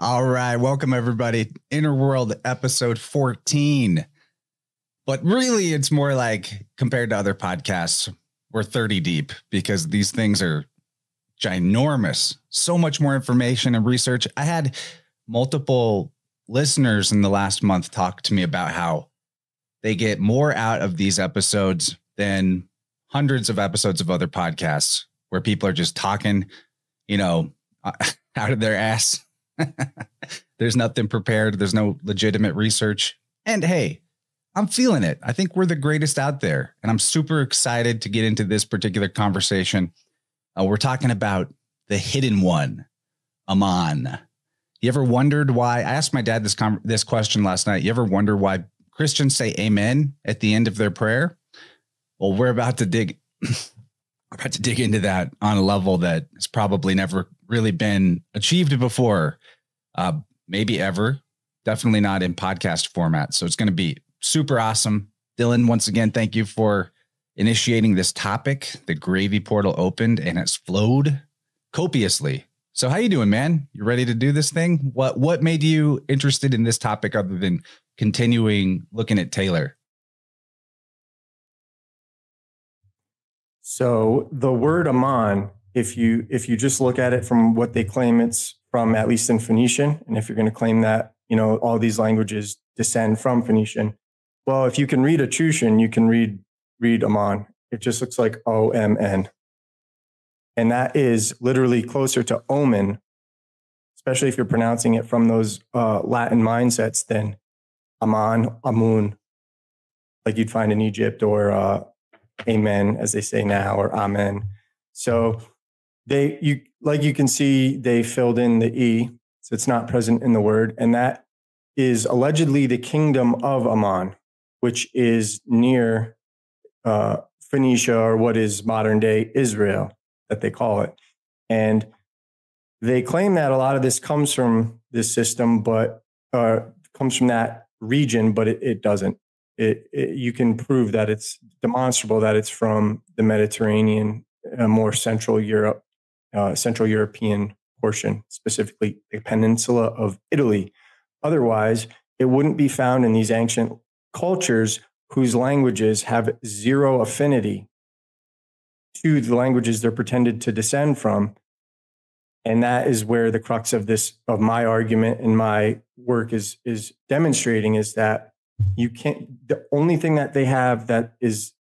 All right. Welcome, everybody. Inner Whirled episode 14. But really, it's more like compared to other podcasts, we're 30 deep because these things are ginormous. So much more information and research. I had multiple listeners in the last month talk to me about how they get more out of these episodes than hundreds of episodes of other podcasts where people are just talking, out of their ass. There's nothing prepared. There's no legitimate research. And hey, I'm feeling it. I think we're the greatest out there. And I'm super excited to get into this particular conversation. We're talking about the hidden one, Ammon. You ever wondered why? I asked my dad this question last night. You ever wonder why Christians say amen at the end of their prayer? Well, we're about to dig into that on a level that has probably never really been achieved before. Maybe ever. Definitely not in podcast format. So it's going to be super awesome. Dylan, once again, thank you for initiating this topic. The gravy portal opened and it's flowed copiously. So how you doing, man? You ready to do this thing? What made you interested in this topic other than continuing looking at Taylor? So the word Ammon, if you just look at it from what they claim it's from, at least in Phoenician, and if you're going to claim that, all these languages descend from Phoenician, well, if you can read Etruscan, you can read Ammon. It just looks like O-M-N. And that is literally closer to omen, especially if you're pronouncing it from those Latin mindsets, than Ammon, Amun, like you'd find in Egypt, or amen, as they say now, or amen. So you can see, they filled in the E, so it's not present in the word. And that is allegedly the kingdom of Ammon, which is near Phoenicia, or what is modern day Israel, that they call it. And they claim that a lot of this comes from this system, but comes from that region, but it doesn't. You can prove that it's demonstrable that it's from the Mediterranean, more Central Europe, Central European portion, specifically the peninsula of Italy. Otherwise, it wouldn't be found in these ancient cultures whose languages have zero affinity to the languages they're pretended to descend from. And that is where the crux of my argument and my work is demonstrating, is that the only thing that they have that is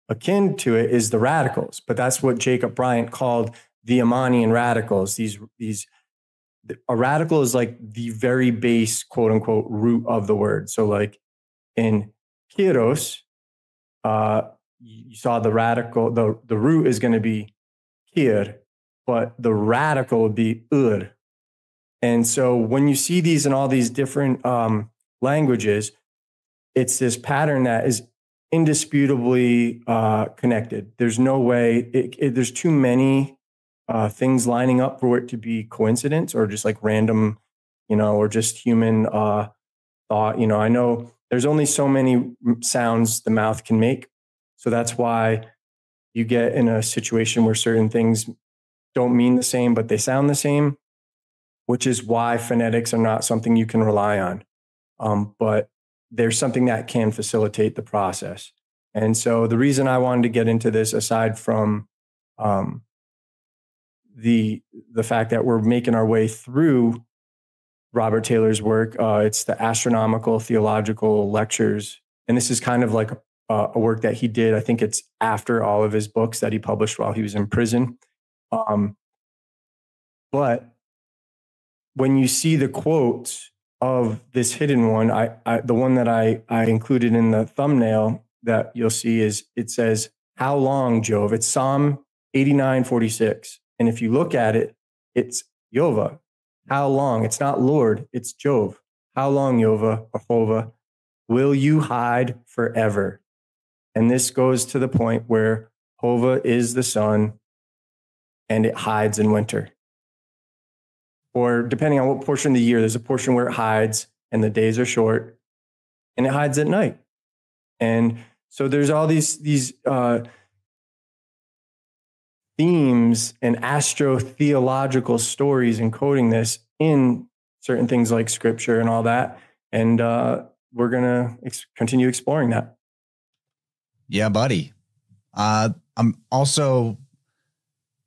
akin to it is the radicals. But that's what Jacob Bryant called the Ammonian radicals. A radical is like the very base, quote unquote, root of the word. So like in Kyros, you saw the radical, the root is going to be Kyr, but the radical would be Ur. And so when you see these in all these different languages, it's this pattern that is indisputably connected. There's no way, there's too many things lining up for it to be coincidence, or just like random, or just human thought. I know there's only so many sounds the mouth can make. So that's why you get in a situation where certain things don't mean the same, but they sound the same, which is why phonetics are not something you can rely on. But there's something that can facilitate the process. And so the reason I wanted to get into this, aside from the fact that we're making our way through Robert Taylor's work, it's the Astronomical Theological Lectures. And this is kind of like a work that he did. I think it's after all of his books that he published while he was in prison. But when you see the quotes of this hidden one, the one that I included in the thumbnail that you'll see it says, "How long, Jove?" It's Psalm 89:46. And if you look at it, it's Yova. How long? It's not Lord, it's Jove. How long, Yova, Jehovah, will you hide forever? And this goes to the point where Jehovah is the sun and it hides in winter. Or depending on what portion of the year, there's a portion where it hides and the days are short, and it hides at night. And so there's all these themes and astrotheological stories encoding this in certain things like scripture and all that. And we're going to continue exploring that. Yeah, buddy. I'm also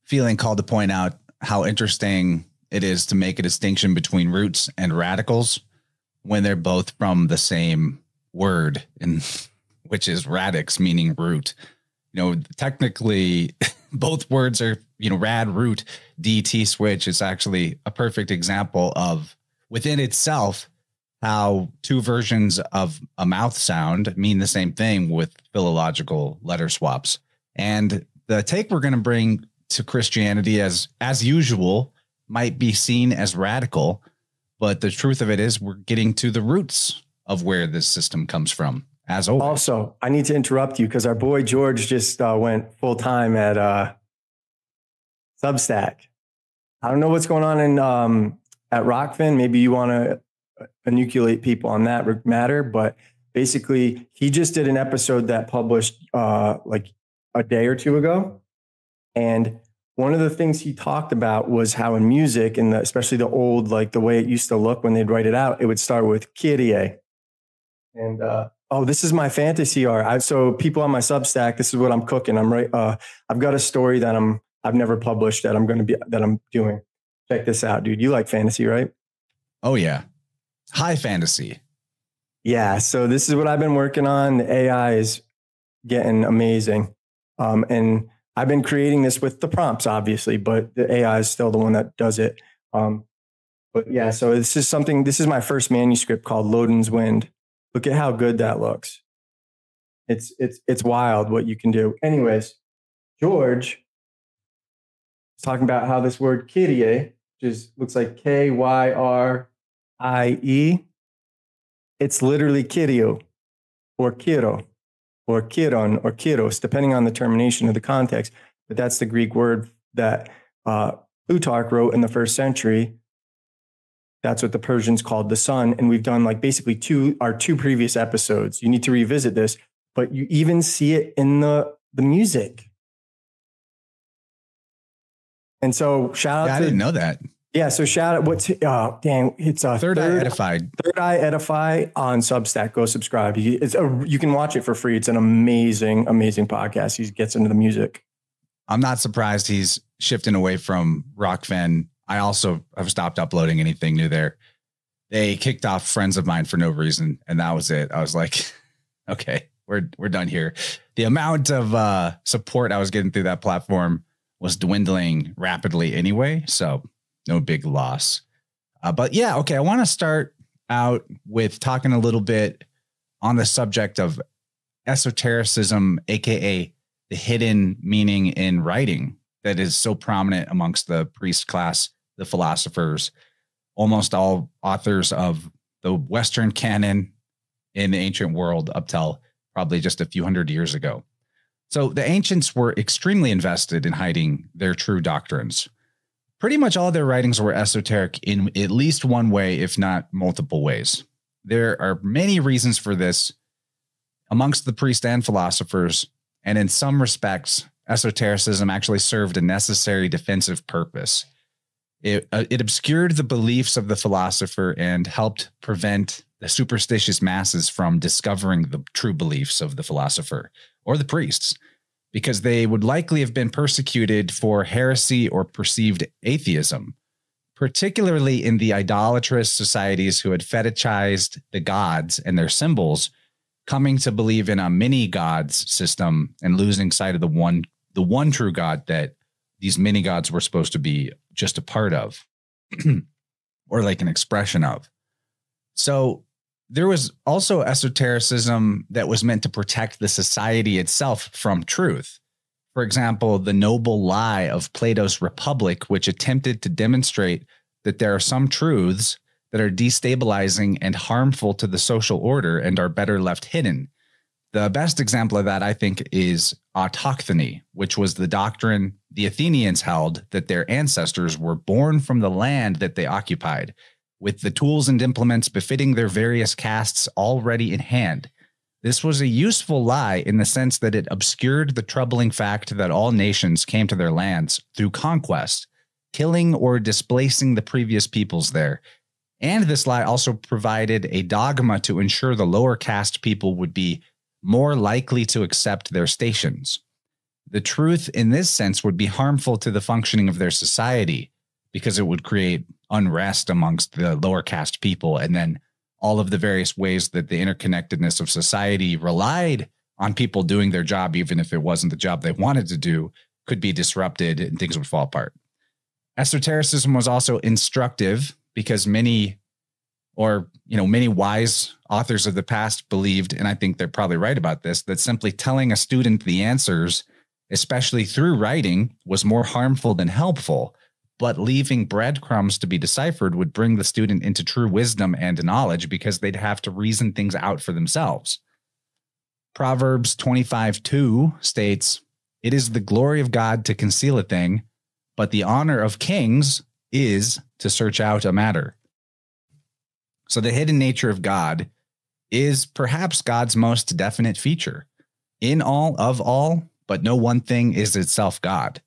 feeling called to point out how interesting it is to make a distinction between roots and radicals when they're both from the same word, and which is radix, meaning root. You know, technically both words are, you know, rad, root, DT switch. It's actually a perfect example of within itself how two versions of a mouth sound mean the same thing with philological letter swaps. And the take we're going to bring to Christianity as usual might be seen as radical, but the truth of it is we're getting to the roots of where this system comes from. As always. Also, I need to interrupt you because our boy George just went full time at Substack. I don't know what's going on in at Rockfin. Maybe you want to enucleate people on that matter, but basically, he just did an episode that published like a day or two ago, and one of the things he talked about was how in music, and especially the old, like the way it used to look when they'd write it out, it would start with Kyrie. And oh, this is my fantasy art. So people on my Substack, this is what I'm cooking. I've got a story that I've never published that I'm doing. Check this out, dude. You like fantasy, right? Oh yeah, high fantasy. Yeah. So this is what I've been working on. The AI is getting amazing, and I've been creating this with the prompts, obviously, but the AI is still the one that does it. But yeah, so this is my first manuscript called Lodin's Wind. Look at how good that looks. It's wild what you can do. Anyways, George is talking about how this word Kyrie, which looks like Kyrie, it's literally Kyrio or Kiro or Kiron or Kyros, depending on the termination of the context. But that's the Greek word that Plutarch wrote in the 1st century. That's what the Persians called the sun. And we've done like basically our two previous episodes. You need to revisit this, but you even see it in the music. And so shout out I didn't know that. Yeah. So shout out it's a Third Eye Edified. Third Eye Edify on Substack. Go subscribe. You can watch it for free. It's an amazing, amazing podcast. He gets into the music. I'm not surprised he's shifting away from Rockfin. I also have stopped uploading anything new there. They kicked off friends of mine for no reason, and that was it. I was like, okay, we're done here. The amount of support I was getting through that platform was dwindling rapidly anyway, so no big loss. But yeah, okay, I want to start out with talking a little bit on the subject of esotericism, aka the hidden meaning in writing that is so prominent amongst the priest class, the philosophers, almost all authors of the Western canon in the ancient world up till probably just a few hundred years ago. So the ancients were extremely invested in hiding their true doctrines. Pretty much all their writings were esoteric in at least one way, if not multiple ways. There are many reasons for this amongst the priests and philosophers, and in some respects, esotericism actually served a necessary defensive purpose. It obscured the beliefs of the philosopher and helped prevent the superstitious masses from discovering the true beliefs of the philosopher or the priests, because they would likely have been persecuted for heresy or perceived atheism, particularly in the idolatrous societies who had fetishized the gods and their symbols, coming to believe in a mini gods system and losing sight of the one true God that these mini gods were supposed to be just a part of or like an expression of. So there was also esotericism that was meant to protect the society itself from truth. For example, the noble lie of Plato's Republic, which attempted to demonstrate that there are some truths that are destabilizing and harmful to the social order and are better left hidden. The best example of that, I think, is autochthony, which was the doctrine the Athenians held that their ancestors were born from the land that they occupied, with the tools and implements befitting their various castes already in hand. This was a useful lie in the sense that it obscured the troubling fact that all nations came to their lands through conquest, killing or displacing the previous peoples there. And this lie also provided a dogma to ensure the lower caste people would be more likely to accept their stations. The truth in this sense would be harmful to the functioning of their society because it would create unrest amongst the lower caste people, and then all of the various ways that the interconnectedness of society relied on people doing their job, even if it wasn't the job they wanted to do, could be disrupted and things would fall apart. Esotericism was also instructive because many wise authors of the past believed, and I think they're probably right about this, that simply telling a student the answers, especially through writing, was more harmful than helpful. But leaving breadcrumbs to be deciphered would bring the student into true wisdom and knowledge because they'd have to reason things out for themselves. Proverbs 25:2 states, "It is the glory of God to conceal a thing, but the honor of kings is to search out a matter." So the hidden nature of God is perhaps God's most definite feature. In all, of all, but no one thing is itself God.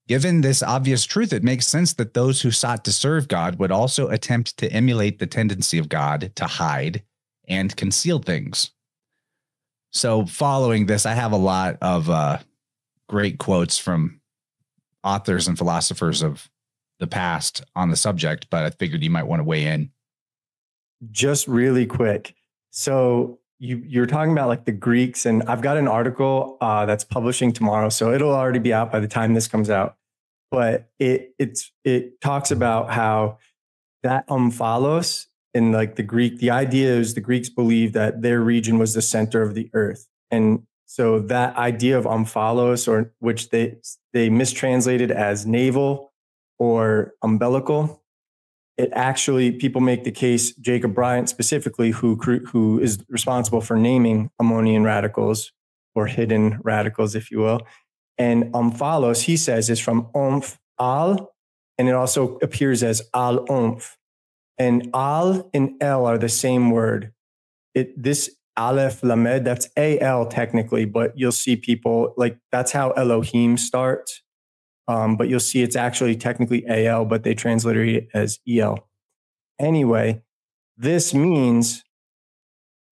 Given this obvious truth, it makes sense that those who sought to serve God would also attempt to emulate the tendency of God to hide and conceal things. So following this, I have a lot of great quotes from authors and philosophers of the past on the subject, but I figured you might want to weigh in. Just really quick. So you're talking about like the Greeks, and I've got an article that's publishing tomorrow, so it'll already be out by the time this comes out. But it talks about how that Omphalos in like the Greek, the idea is the Greeks believed that their region was the center of the earth. And so that idea of Omphalos, or which they mistranslated as navel or umbilical, it actually, people make the case, Jacob Bryant specifically, who is responsible for naming ammonian radicals or hidden radicals, if you will. And Omphalos, he says, is from Omph al, and it also appears as al Omph. And al and el are the same word. This aleph lamed, that's al technically, but you'll see people like that's how Elohim starts. But you'll see it's actually technically al, but they transliterate it as el. Anyway, this means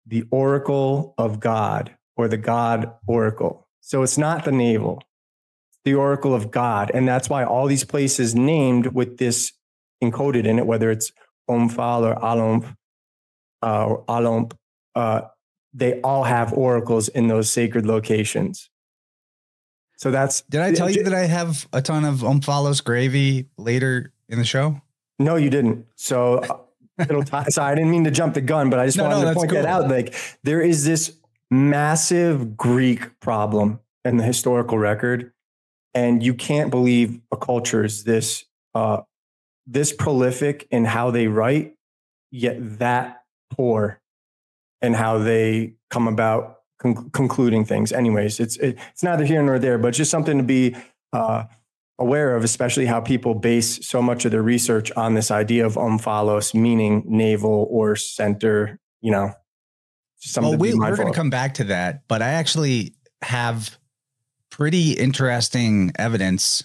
the oracle of God, or the God oracle. So it's not the navel. The oracle of God. And that's why all these places named with this encoded in it, whether it's Omphal or Alomp, they all have oracles in those sacred locations. So that's... Did I tell you that I have a ton of Omphalos gravy later in the show? No, you didn't. So sorry, I didn't mean to jump the gun, but I just wanted to point that out. Like, there is this massive Greek problem in the historical record. And you can't believe a culture is this prolific in how they write, yet that poor in how they come about concluding things. Anyways, it's neither here nor there, but just something to be aware of, especially how people base so much of their research on this idea of Omphalos, meaning navel or center. You know, well, we're going to come back to that, but I actually have pretty interesting evidence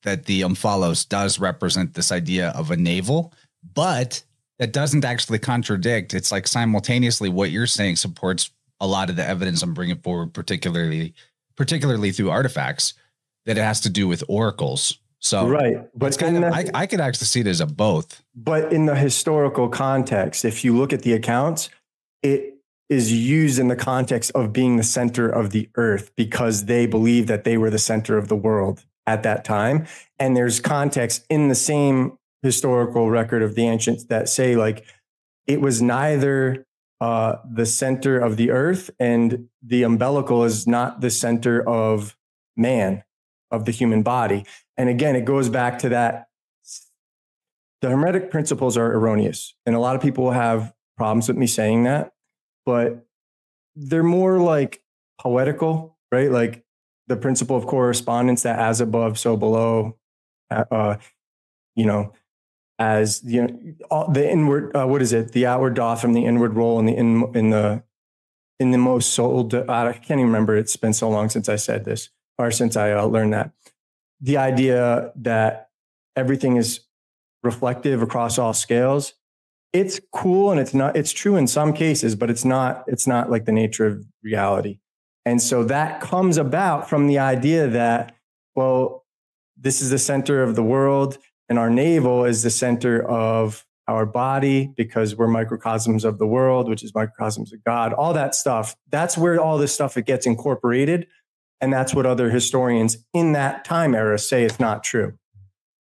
that the Omphalos does represent this idea of a navel, but that doesn't actually contradict. It's like simultaneously what you're saying supports a lot of the evidence I'm bringing forward, particularly through artifacts, that it has to do with oracles. So right, but it's kind of, I could actually see it as a both. But in the historical context, if you look at the accounts, it is used in the context of being the center of the earth because they believe that they were the center of the world at that time. And there's context in the same historical record of the ancients that say like it was neither the center of the earth, and the umbilical is not the center of man, of the human body. And again, it goes back to that. The Hermetic principles are erroneous. And a lot of people have problems with me saying that, but they're more like poetical, right? Like the principle of correspondence, that as above, so below, as the inward, the outward doth from the inward roll, and the in the most soul, I can't even remember. It's been so long since I said this, or since I learned that. The idea that everything is reflective across all scales, it's cool, and it's true in some cases, but it's not like the nature of reality. And so that comes about from the idea that, well, this is the center of the world, and our navel is the center of our body because we're microcosms of the world, which is microcosms of God, all that stuff. That's where all this stuff, it gets incorporated. And that's what other historians in that time era say it's not true.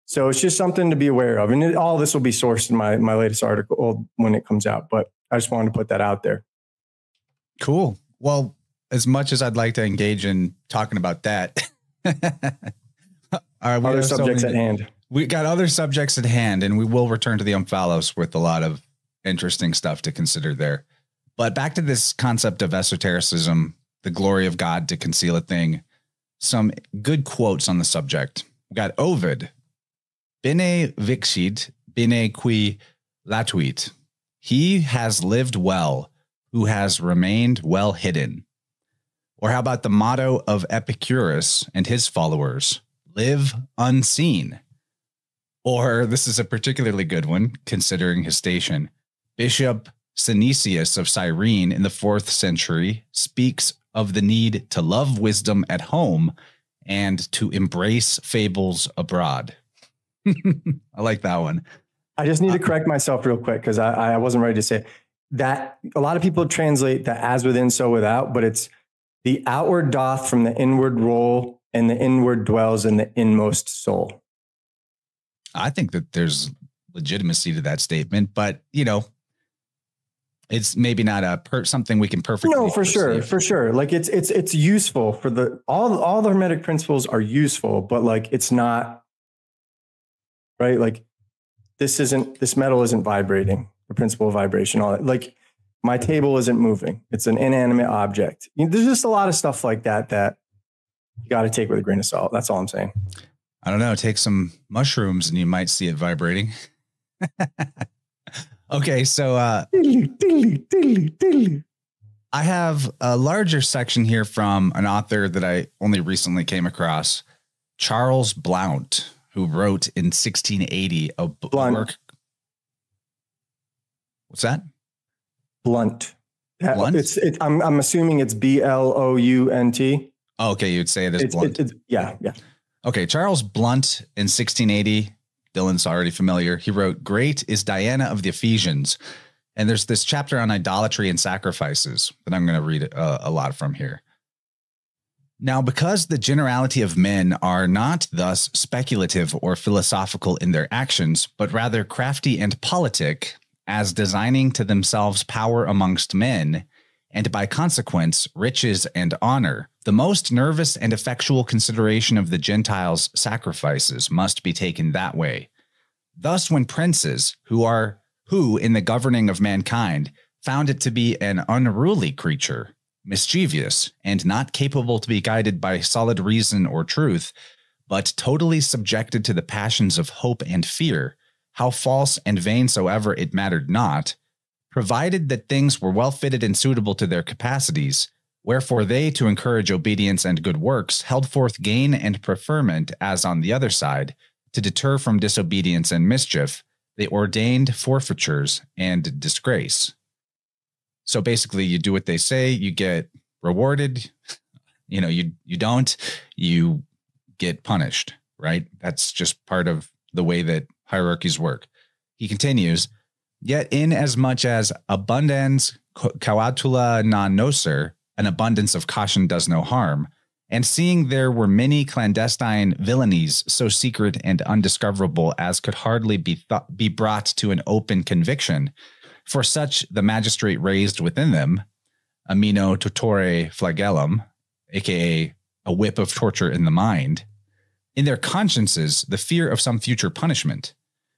So it's just something to be aware of. And all this will be sourced in my latest article when it comes out. But I just wanted to put that out there. Cool. Well, as much as I'd like to engage in talking about that, other subjects at hand. We got other subjects at hand, and we will return to the Omphalos with a lot of interesting stuff to consider there. But back to this concept of esotericism, the glory of God to conceal a thing. Some good quotes on the subject. We got Ovid. Bene vixit, bene qui latuit. He has lived well, who has remained well hidden. Or how about the motto of Epicurus and his followers? Live unseen. Or this is a particularly good one, considering his station. Bishop Synesius of Cyrene in the 4th century speaks of the need to love wisdom at home and to embrace fables abroad. I like that one. I just need to correct myself real quick because I wasn't ready to say it. That. A lot of people translate that as within, so without, but it's the outward doth from the inward roll, and the inward dwells in the inmost soul. I think that there's legitimacy to that statement, but it's maybe not something we can perfectly. No, for sure. Like it's useful for all the Hermetic principles are useful, but like it's not right. Like this metal isn't vibrating. The principle of vibration, all that. Like my table isn't moving. It's an inanimate object. There's just a lot of stuff like that you got to take with a grain of salt. That's all I'm saying. I don't know. Take some mushrooms and you might see it vibrating. Okay, so I have a larger section here from an author that I only recently came across, Charles Blount, who wrote in 1680 a work. What's that? Blunt. Blunt? I'm assuming it's Blount. Oh, okay, you'd say it is Blunt. Yeah. Okay, Charles Blount in 1680. Dylan's already familiar. He wrote, "Great is Diana of the Ephesians." And there's this chapter on idolatry and sacrifices that I'm going to read a lot from here. Now, because the generality of men are not thus speculative or philosophical in their actions, but rather crafty and politic, as designing to themselves power amongst men, and by consequence riches and honor, the most nervous and effectual consideration of the Gentiles' sacrifices must be taken that way. Thus, when princes, who in the governing of mankind, found it to be an unruly creature, mischievous, and not capable to be guided by solid reason or truth, but totally subjected to the passions of hope and fear, how false and vain soever it mattered not, provided that things were well fitted and suitable to their capacities, wherefore they, to encourage obedience and good works, held forth gain and preferment, as on the other side, to deter from disobedience and mischief, they ordained forfeitures and disgrace. So basically, you do what they say, you get rewarded. You don't, you get punished, right? That's just part of the way that hierarchies work. He continues, "Yet inasmuch as abundans cautula non nocer, an abundance of caution does no harm, and seeing there were many clandestine villainies so secret and undiscoverable as could hardly be brought to an open conviction, for such the magistrate raised within them, amino tutore flagellum, aka a whip of torture in the mind, in their consciences the fear of some future punishment.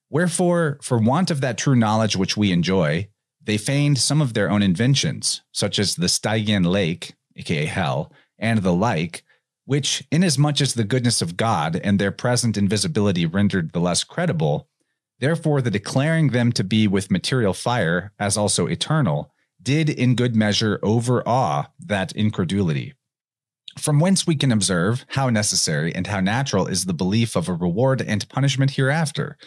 Wherefore, for want of that true knowledge which we enjoy, they feigned some of their own inventions, such as the Stygian lake, aka hell, and the like, which, inasmuch as the goodness of God and their present invisibility rendered the less credible, therefore the declaring them to be with material fire, as also eternal, did in good measure overawe that incredulity. From whence we can observe how necessary and how natural is the belief of a reward and punishment hereafter,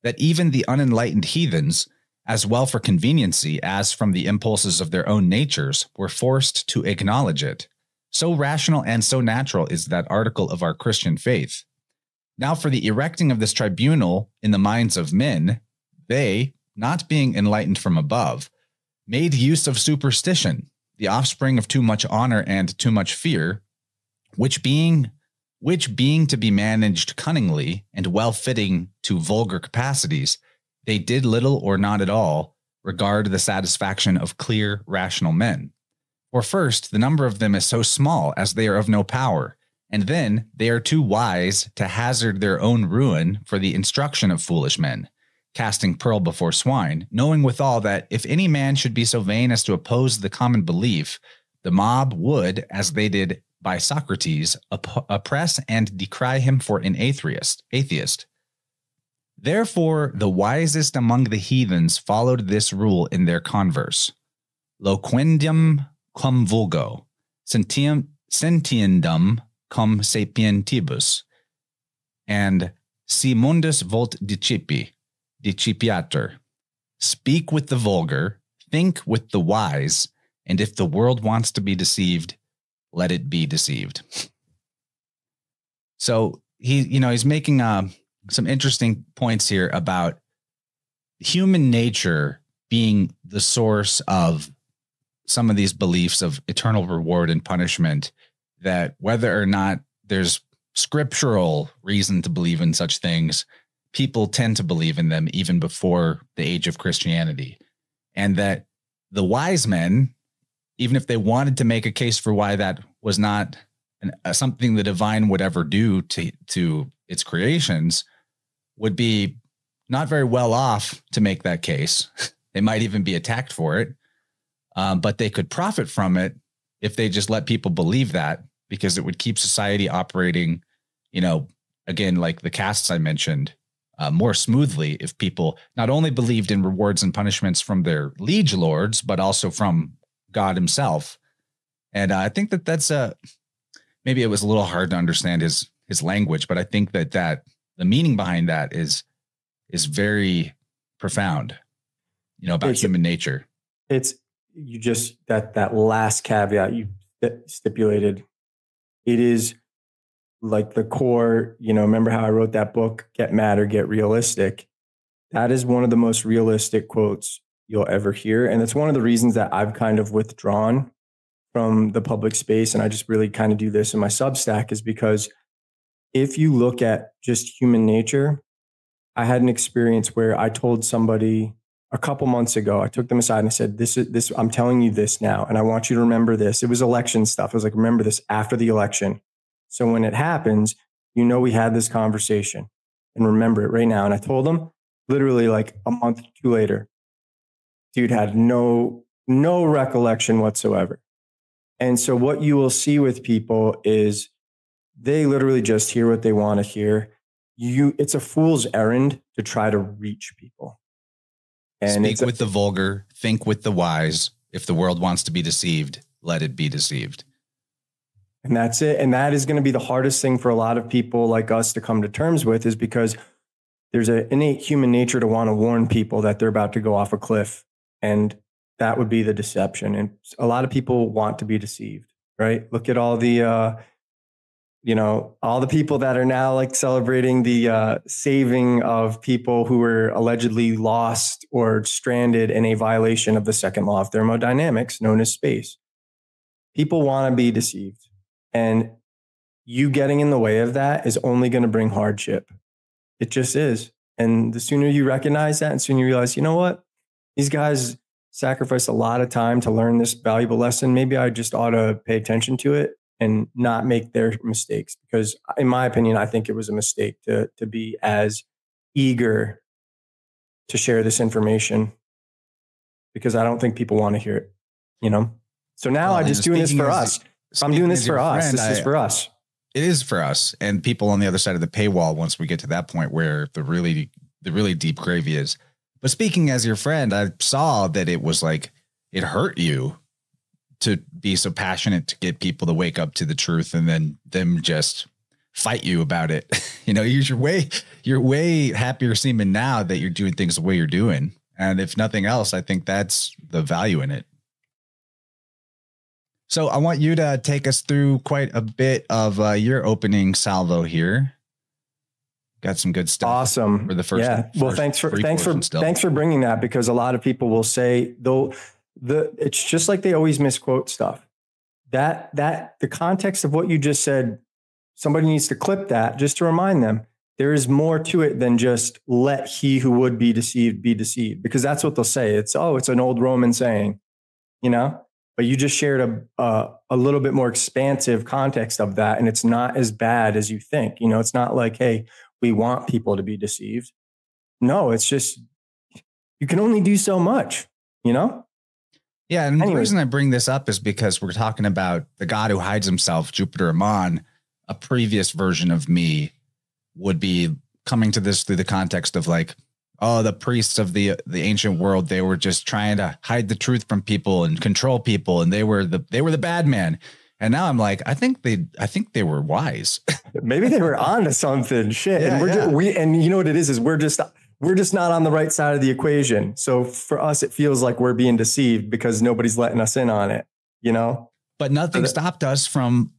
that even the unenlightened heathens, as well for conveniency as from the impulses of their own natures, were forced to acknowledge it. So rational and so natural is that article of our Christian faith. Now for the erecting of this tribunal in the minds of men, they, not being enlightened from above, made use of superstition, the offspring of too much honor and too much fear, which being to be managed cunningly and well fitting to vulgar capacities, they did little or not at all regard the satisfaction of clear, rational men. For first, the number of them is so small as they are of no power, and then they are too wise to hazard their own ruin for the instruction of foolish men, casting pearl before swine, knowing withal that if any man should be so vain as to oppose the common belief, the mob would, as they did by Socrates, oppress and decry him for an atheist. Therefore, the wisest among the heathens followed this rule in their converse. Loquendum cum vulgo, sentiendum cum sapientibus, and si mundus vult dicipiatur. Speak with the vulgar, think with the wise, and if the world wants to be deceived, let it be deceived. So he's making some interesting points here about human nature being the source of some of these beliefs of eternal reward and punishment, that whether or not there's scriptural reason to believe in such things, people tend to believe in them even before the age of Christianity. And that the wise men, even if they wanted to make a case for why that was not something the divine would ever do to its creations, would be not very well off to make that case. They might even be attacked for it, but they could profit from it if they just let people believe that, because it would keep society operating, again, like the castes I mentioned, more smoothly if people not only believed in rewards and punishments from their liege lords, but also from God himself. And I think that's maybe it was a little hard to understand his language, but I think that the meaning behind that is very profound, about human nature. It's that last caveat you stipulated. It is like the core, remember how I wrote that book, Get Mad or Get Realistic? That is one of the most realistic quotes you'll ever hear. And it's one of the reasons that I've kind of withdrawn from the public space. And I just really kind of do this in my Substack, is because if you look at just human nature, I had an experience where I told somebody a couple months ago, I took them aside and I said, this, I'm telling you this now, and I want you to remember this. It was election stuff. I was like, remember this after the election. So when it happens, we had this conversation, and remember it right now. And I told them literally like a month or two later, dude had no recollection whatsoever. And so what you will see with people is they literally just hear what they want to hear. It's a fool's errand to try to reach people. And speak with the vulgar, think with the wise. If the world wants to be deceived, let it be deceived. And that's it. And that is going to be the hardest thing for a lot of people like us to come to terms with, is because there's an innate human nature to want to warn people that they're about to go off a cliff. And that would be the deception. And a lot of people want to be deceived, right? Look at all the, all the people that are now like celebrating the saving of people who were allegedly lost or stranded in a violation of the second law of thermodynamics, known as space. People want to be deceived. And you getting in the way of that is only going to bring hardship. It just is. And the sooner you recognize that, and sooner you realize, you know what? These guys sacrificed a lot of time to learn this valuable lesson. Maybe I just ought to pay attention to it and not make their mistakes. Because in my opinion, I think it was a mistake to be as eager to share this information, because I don't think people want to hear it, So now I'm just doing this for us. I'm doing this for us. This is for us. It is for us and people on the other side of the paywall once we get to that point where the really deep gravy is. But speaking as your friend, I saw that it was like it hurt you to be so passionate to get people to wake up to the truth and then them just fight you about it. You know, you're way happier seeming now that you're doing things the way you're doing. And if nothing else, I think that's the value in it. So I want you to take us through quite a bit of your opening salvo here. Got some good stuff. Awesome. For the first. Yeah. Well, thanks for bringing that, because a lot of people will say, though, it's just like they always misquote stuff. That the context of what you just said, somebody needs to clip that just to remind them there is more to it than just let he who would be deceived, because that's what they'll say. It's an old Roman saying, you know, but you just shared a little bit more expansive context of that. And it's not as bad as you think. You know, it's not like, hey, we want people to be deceived. No, it's just, you can only do so much, you know? Yeah. And the reason I bring this up is because we're talking about the God who hides himself, Jupiter Ammon. A previous version of me would be coming to this through the context of like, oh, the priests of the ancient world, they were just trying to hide the truth from people and control people. And they were the bad man. And now I'm like, I think they were wise. Maybe they were onto something. Shit. Yeah, and you know what it is we're just not on the right side of the equation. So for us, it feels like we're being deceived because nobody's letting us in on it, you know? But nothing stopped us from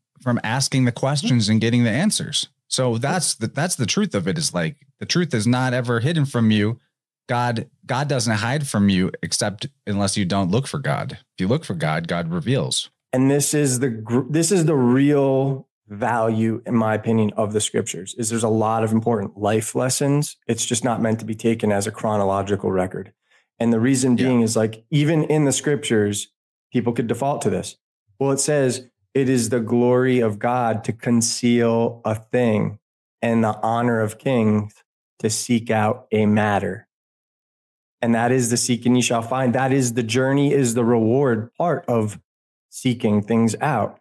asking the questions and getting the answers. So that's the truth of it, is like, the truth is not ever hidden from you. God doesn't hide from you, except unless you don't look for God. If you look for God, God reveals. And this is the real value, in my opinion, of the scriptures, is there's a lot of important life lessons. It's just not meant to be taken as a chronological record. And the reason being is, like, even in the scriptures, people could default to this. Well, it says, it is the glory of God to conceal a thing, and the honor of kings to seek out a matter. And that is the seek and ye shall find. That is the journey, is the reward part of seeking things out.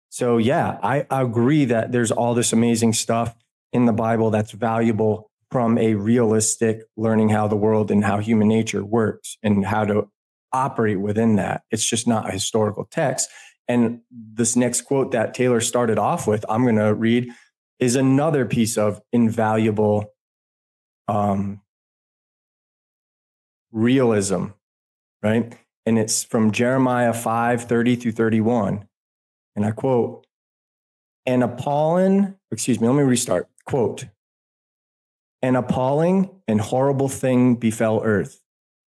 So yeah, I agree that there's all this amazing stuff in the Bible that's valuable from a realistic learning how the world and how human nature works and how to operate within that. It's just not a historical text. And this next quote that Taylor started off with, I'm going to read, is another piece of invaluable realism, right? And it's from Jeremiah 5:30-31. And I quote, let me restart. Quote, an appalling and horrible thing befell earth.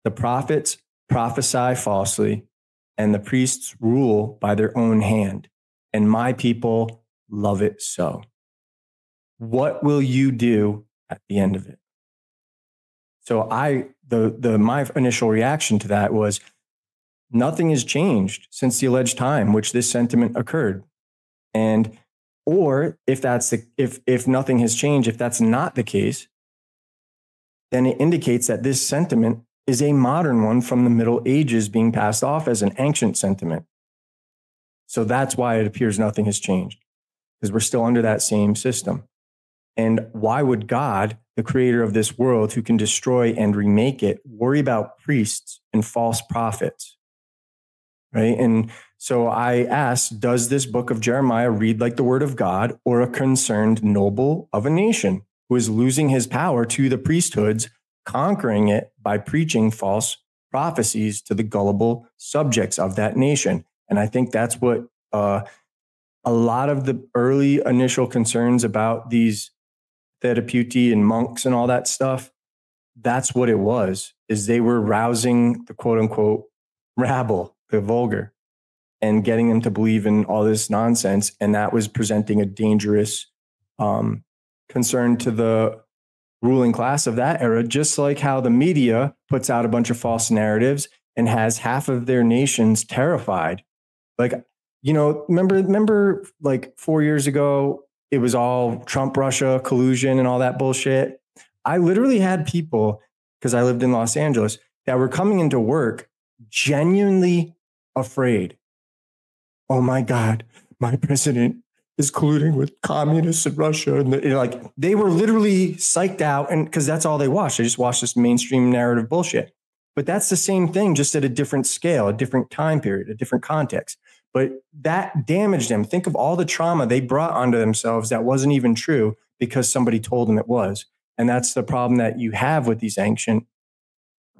The prophets prophesy falsely, and the priests rule by their own hand, and my people love it so. What will you do at the end of it? So my initial reaction to that was, nothing has changed since the alleged time which this sentiment occurred. Or if nothing has changed, if that's not the case, then it indicates that this sentiment is a modern one from the Middle Ages being passed off as an ancient sentiment. So that's why it appears nothing has changed, because we're still under that same system. And why would God, the creator of this world who can destroy and remake it, worry about priests and false prophets? Right. And so I asked, does this book of Jeremiah read like the word of God, or a concerned noble of a nation who is losing his power to the priesthoods, conquering it by preaching false prophecies to the gullible subjects of that nation? And I think that's what a lot of the early initial concerns about these therapeutae and monks and all that stuff, that's what it was, is they were rousing the quote unquote rabble, the vulgar, and getting them to believe in all this nonsense. And that was presenting a dangerous concern to the ruling class of that era, just like how the media puts out a bunch of false narratives and has half of their nations terrified. Like, you know, remember like 4 years ago, it was all Trump, Russia collusion and all that bullshit. I literally had people, because I lived in Los Angeles, that were coming into work genuinely afraid. Oh my God, my president is colluding with communists in Russia. And they were literally psyched out, and because that's all they watch. They just watch this mainstream narrative bullshit. But that's the same thing, just at a different scale, a different time period, a different context. But that damaged them. Think of all the trauma they brought onto themselves that wasn't even true because somebody told them it was. And that's the problem that you have with these ancient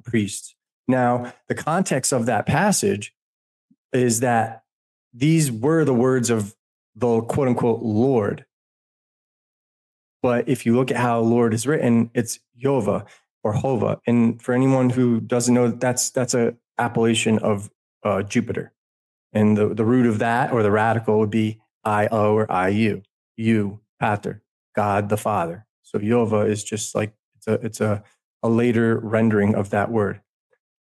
priests. Now, the context of that passage is that these were the words of the quote unquote Lord. But if you look at how Lord is written, it's Yova or Hova. And for anyone who doesn't know, that's a appellation of Jupiter. And the root of that, or the radical, would be I-O or I-U, you, Pater, God the Father. So Yova is just like, it's a later rendering of that word.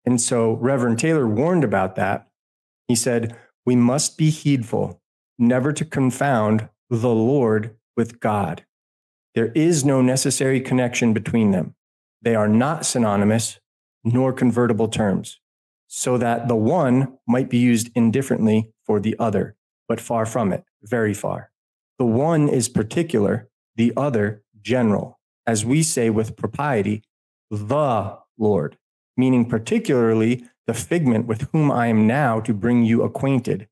And so Reverend Taylor warned about that. He said, we must be heedful, never to confound the Lord with God. There is no necessary connection between them. They are not synonymous nor convertible terms, so that the one might be used indifferently for the other, but far from it, very far. The one is particular, the other general, as we say with propriety, the Lord, meaning particularly the figment with whom I am now to bring you acquainted,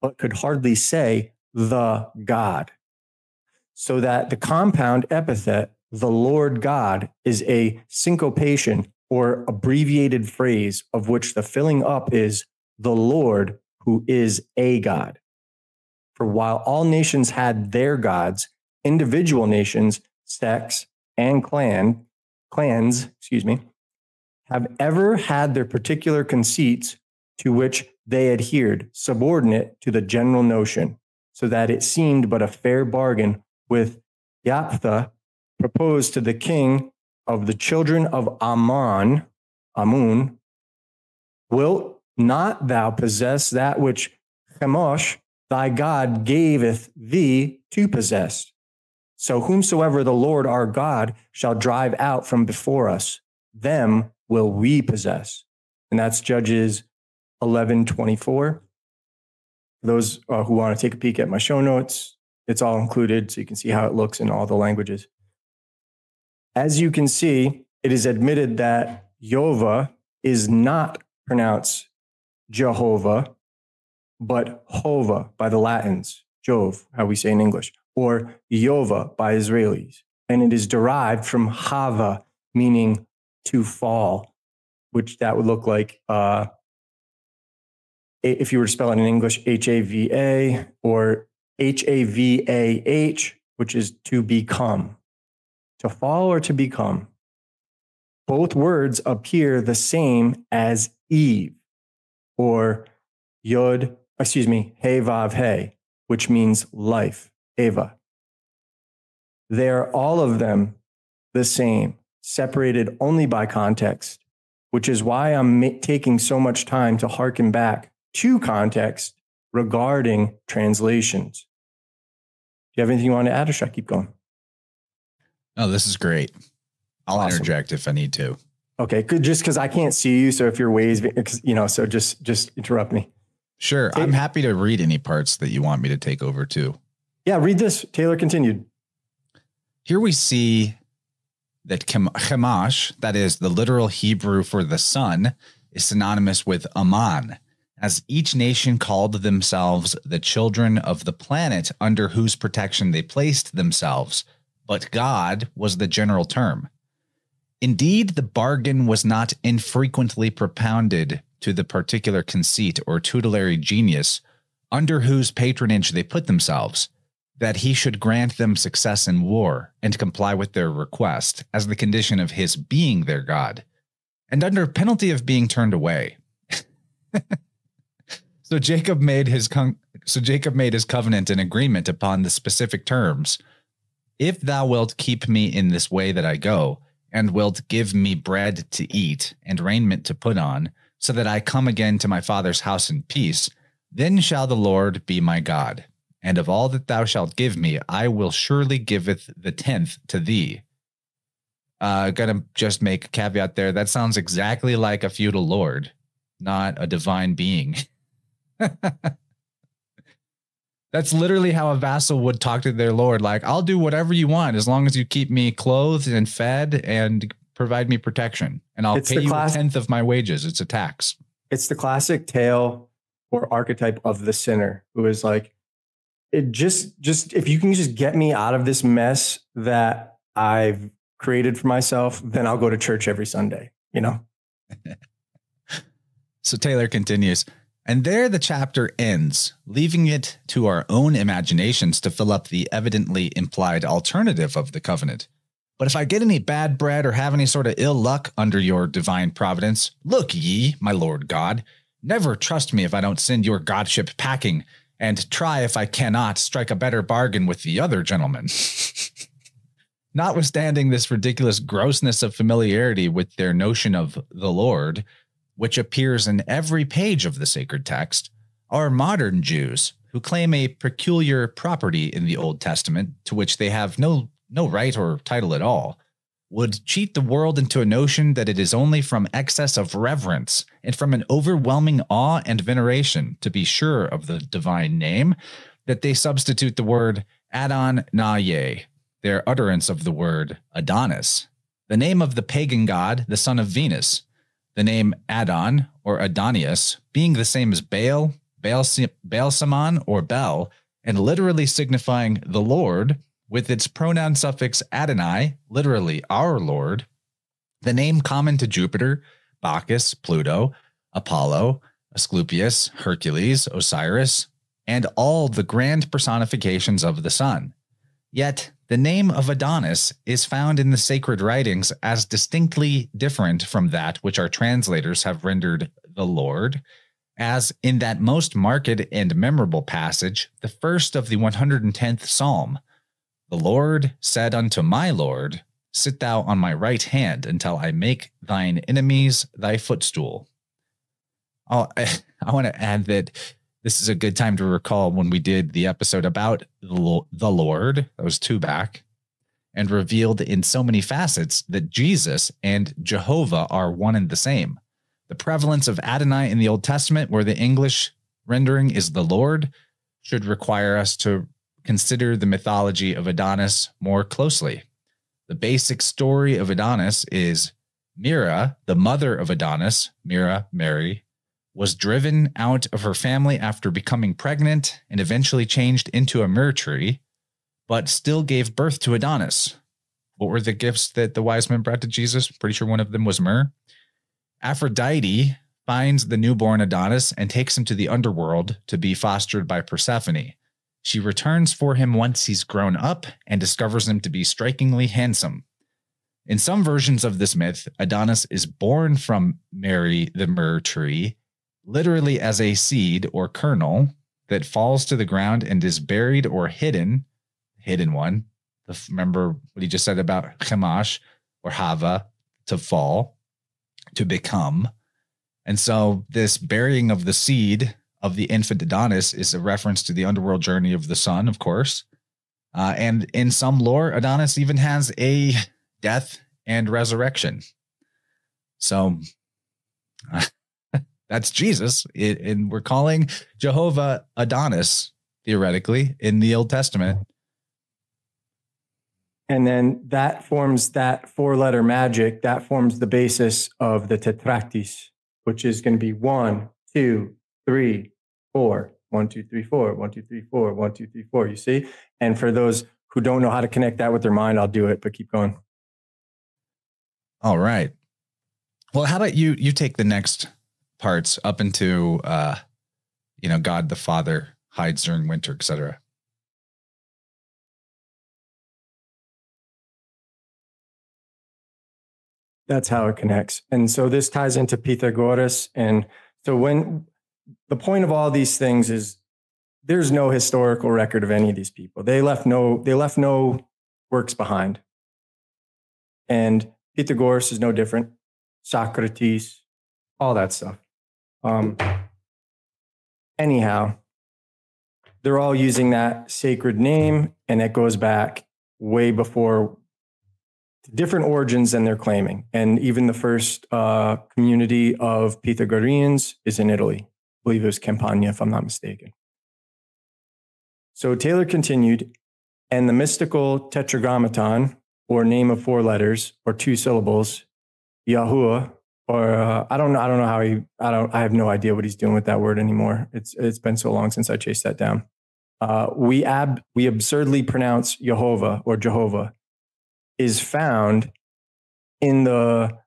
but could hardly say the God. So that the compound epithet, the Lord God, is a syncopation or abbreviated phrase of which the filling up is the Lord, who is a God. For while all nations had their gods, individual nations, sects, and clans, have ever had their particular conceits to which they adhered, subordinate to the general notion, so that it seemed but a fair bargain with Yaphtha proposed to the king of the children of Ammon, wilt not thou possess that which Chemosh, thy God, gaveth thee to possess? So whomsoever the Lord our God shall drive out from before us, them will we possess. And that's Judges 11:24. Those who want to take a peek at my show notes, it's all included so you can see how it looks in all the languages. As you can see, it is admitted that Yova is not pronounced Jehovah, but Hova by the Latins, Jove, how we say in English, or Yova by Israelis. And it is derived from Hava, meaning to fall, which that would look like, if you were to spell it in English, H-A-V-A, or H-A-V-A-H, which is to become, to fall or to become. Both words appear the same as Eve, or He Vav He, which means life, Eva. They are all of them the same, separated only by context, which is why I'm taking so much time to hearken back to context regarding translations. Do you have anything you want to add, or should I keep going? Oh, this is great. I'll Awesome. interject if I need to. Okay, good. Just because I can't see you, so if you're ways, so just interrupt me. Sure, I'm happy to read any parts that you want me to take over too. Yeah, read this. Taylor continued. Here we see that Chemosh, that is the literal Hebrew for the sun, is synonymous with Ammon, as each nation called themselves the children of the planet under whose protection they placed themselves, but God was the general term. Indeed, the bargain was not infrequently propounded to the particular conceit or tutelary genius under whose patronage they put themselves, that he should grant them success in war and comply with their request as the condition of his being their God, and under penalty of being turned away. So Jacob made his covenant and agreement upon the specific terms. If thou wilt keep me in this way that I go, and wilt give me bread to eat and raiment to put on, so that I come again to my father's house in peace, then shall the Lord be my God. And of all that thou shalt give me, I will surely giveth the 10th to thee. Gonna just make a caveat there. That sounds exactly like a feudal lord, not a divine being. That's literally how a vassal would talk to their lord. Like, I'll do whatever you want as long as you keep me clothed and fed and provide me protection, and I'll pay you a tenth of my wages. It's a tax. It's the classic tale or archetype of the sinner who is like, it just if you can just get me out of this mess that I've created for myself, then I'll go to church every Sunday, you know? So Taylor continues, and there the chapter ends, leaving it to our own imaginations to fill up the evidently implied alternative of the covenant. But if I get any bad bread or have any sort of ill luck under your divine providence, look ye, my Lord God, never trust me if I don't send your godship packing, and try if I cannot strike a better bargain with the other gentlemen. Notwithstanding this ridiculous grossness of familiarity with their notion of the Lord, which appears in every page of the sacred text, are modern Jews who claim a peculiar property in the Old Testament to which they have no right or title at all, would cheat the world into a notion that it is only from excess of reverence and from an overwhelming awe and veneration to be sure of the divine name that they substitute the word Adon-Naye, their utterance of the word Adonis, the name of the pagan god, the son of Venus, the name Adon or Adonius being the same as Baal, Baal-Samon, or Bel, and literally signifying the Lord, with its pronoun suffix Adonai, literally our Lord, the name common to Jupiter, Bacchus, Pluto, Apollo, Asclepius, Hercules, Osiris, and all the grand personifications of the sun. Yet the name of Adonis is found in the sacred writings as distinctly different from that which our translators have rendered the Lord, as in that most marked and memorable passage, the first of the 110th Psalm, the Lord said unto my Lord, sit thou on my right hand until I make thine enemies thy footstool. I want to add that this is a good time to recall when we did the episode about the Lord, that was 2 back, and revealed in so many facets that Jesus and Jehovah are one and the same. The prevalence of Adonai in the Old Testament, where the English rendering is the Lord, should require us to consider the mythology of Adonis more closely. The basic story of Adonis is Mira, the mother of Adonis, Mira, Mary, was driven out of her family after becoming pregnant and eventually changed into a myrrh tree, but still gave birth to Adonis. What were the gifts that the wise men brought to Jesus? Pretty sure one of them was myrrh. Aphrodite finds the newborn Adonis and takes him to the underworld to be fostered by Persephone. She returns for him once he's grown up and discovers him to be strikingly handsome. In some versions of this myth, Adonis is born from Mary, the myrrh tree, literally as a seed or kernel that falls to the ground and is buried or hidden one. Remember what he just said about Chemash or Hava, to fall, to become. And so this burying of the seed of the infant Adonis is a reference to the underworld journey of the sun, of course. And in some lore, Adonis even has a death and resurrection. So that's Jesus. And we're calling Jehovah Adonis, theoretically, in the Old Testament. And then that forms that 4-letter magic, that forms the basis of the tetractys, which is going to be 1, 2, 3, 4, 1, 2, 3, 4, 1, 2, 3, 4, 1, 2, 3, 4. You see? And for those who don't know how to connect that with their mind, I'll do it, but keep going. All right. Well, how about you take the next parts up into, God the Father hides during winter, etc. That's how it connects. And so this ties into Pythagoras. And so when the point of all these things is there's no historical record of any of these people. They left no works behind. And Pythagoras is no different. Socrates, all that stuff. Anyhow, they're all using that sacred name, and it goes back way before different origins than they're claiming. And even the first community of Pythagoreans is in Italy. I believe it was Campania, if I'm not mistaken. So Taylor continued, and the mystical tetragrammaton, or name of 4 letters or 2 syllables, Yahuwah, or I don't know how I have no idea what he's doing with that word anymore. It's been so long since I chased that down. We absurdly pronounce Jehovah or Jehovah is found in the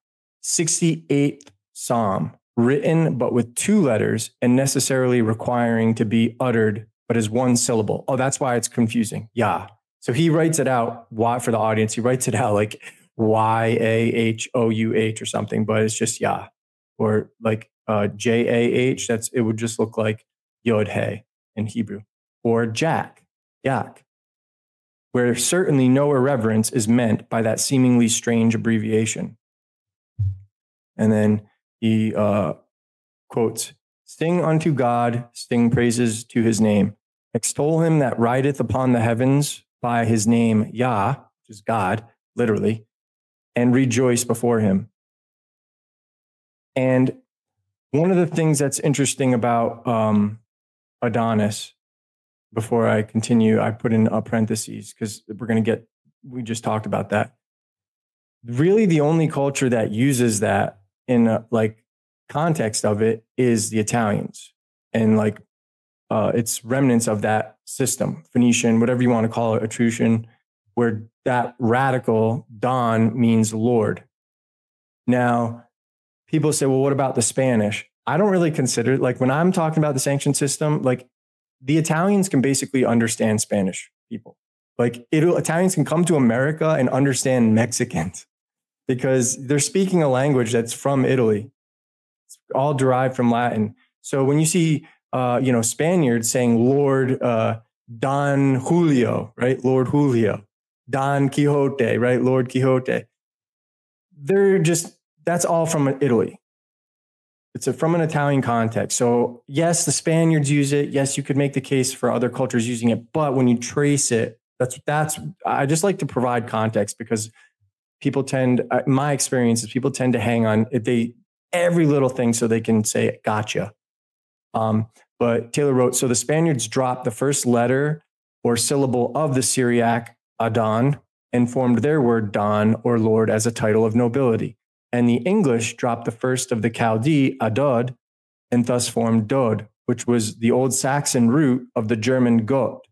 68th Psalm, written but with 2 letters and necessarily requiring to be uttered but as 1 syllable. Oh, that's why it's confusing. Yah. So he writes it out. Why, for the audience, he writes it out like Yahouh or something, but it's just Yah, or like Jah. It would just look like Yod He in Hebrew, or Yak, where certainly no irreverence is meant by that seemingly strange abbreviation. And then he quotes, "Sing unto God, sing praises to his name. Extol him that rideth upon the heavens by his name, Yah," which is God, literally, "and rejoice before him." And one of the things that's interesting about Adonis, before I continue, I put in a parentheses because we just talked about that. Really, the only culture that uses that in context of it is the Italians, and it's remnants of that system, Phoenician, whatever you want to call it, Etruscan, where that radical Don means Lord. Now, people say, well, what about the Spanish? I don't really consider it. When I'm talking about this ancient system, the Italians can basically understand Spanish people. Italians can come to America and understand Mexicans because they're speaking a language that's from Italy. It's all derived from Latin. So when you see, Spaniards saying Lord Don Julio, right? Lord Julio, Don Quixote, right? Lord Quixote. That's all from Italy. It's from an Italian context. So yes, the Spaniards use it. Yes, you could make the case for other cultures using it. But when you trace it, I just like to provide context because my experience is people tend to hang on every little thing so they can say, gotcha. But Taylor wrote, so the Spaniards dropped the first letter or syllable of the Syriac Adon and formed their word Don or Lord as a title of nobility. And the English dropped the first of the Chaldee Adod and thus formed Dod, which was the old Saxon root of the German Gott,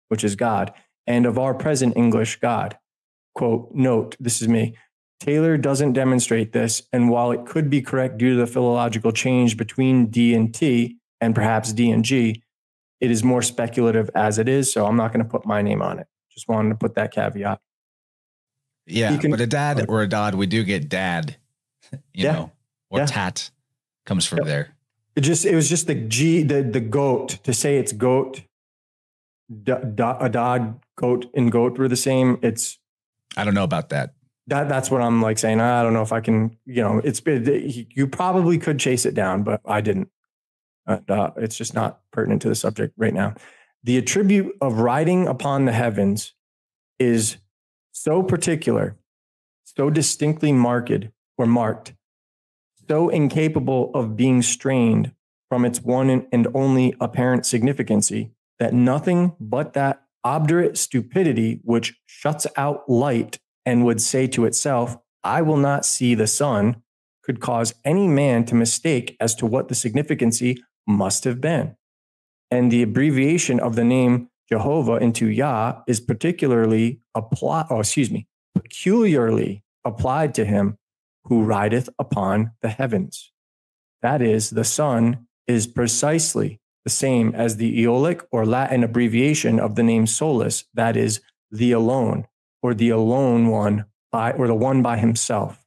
which is God, and of our present English God. Quote, note, this is me. Taylor doesn't demonstrate this, and while it could be correct due to the philological change between D and T, and perhaps D and G, it is more speculative as it is, so I'm not going to put my name on it. Just wanted to put that caveat. Yeah, but a dad or a dod, we do get dad, or tat comes from there. It was just the G, the goat, to say it's goat, a dod, goat, and goat were the same. I don't know about that. That's what I'm saying. I don't know if I can, you probably could chase it down, but I didn't. It's just not pertinent to the subject right now. The attribute of riding upon the heavens is so particular, so distinctly marked, so incapable of being strained from its one and only apparent significancy that nothing but that obdurate stupidity which shuts out light and would say to itself, I will not see the sun, could cause any man to mistake as to what the significancy must have been. And the abbreviation of the name Jehovah into Yah is peculiarly applied to him who rideth upon the heavens. That is, the sun is precisely the same as the Aeolic or Latin abbreviation of the name Solus, that is, the alone, or the alone one, or the one by himself.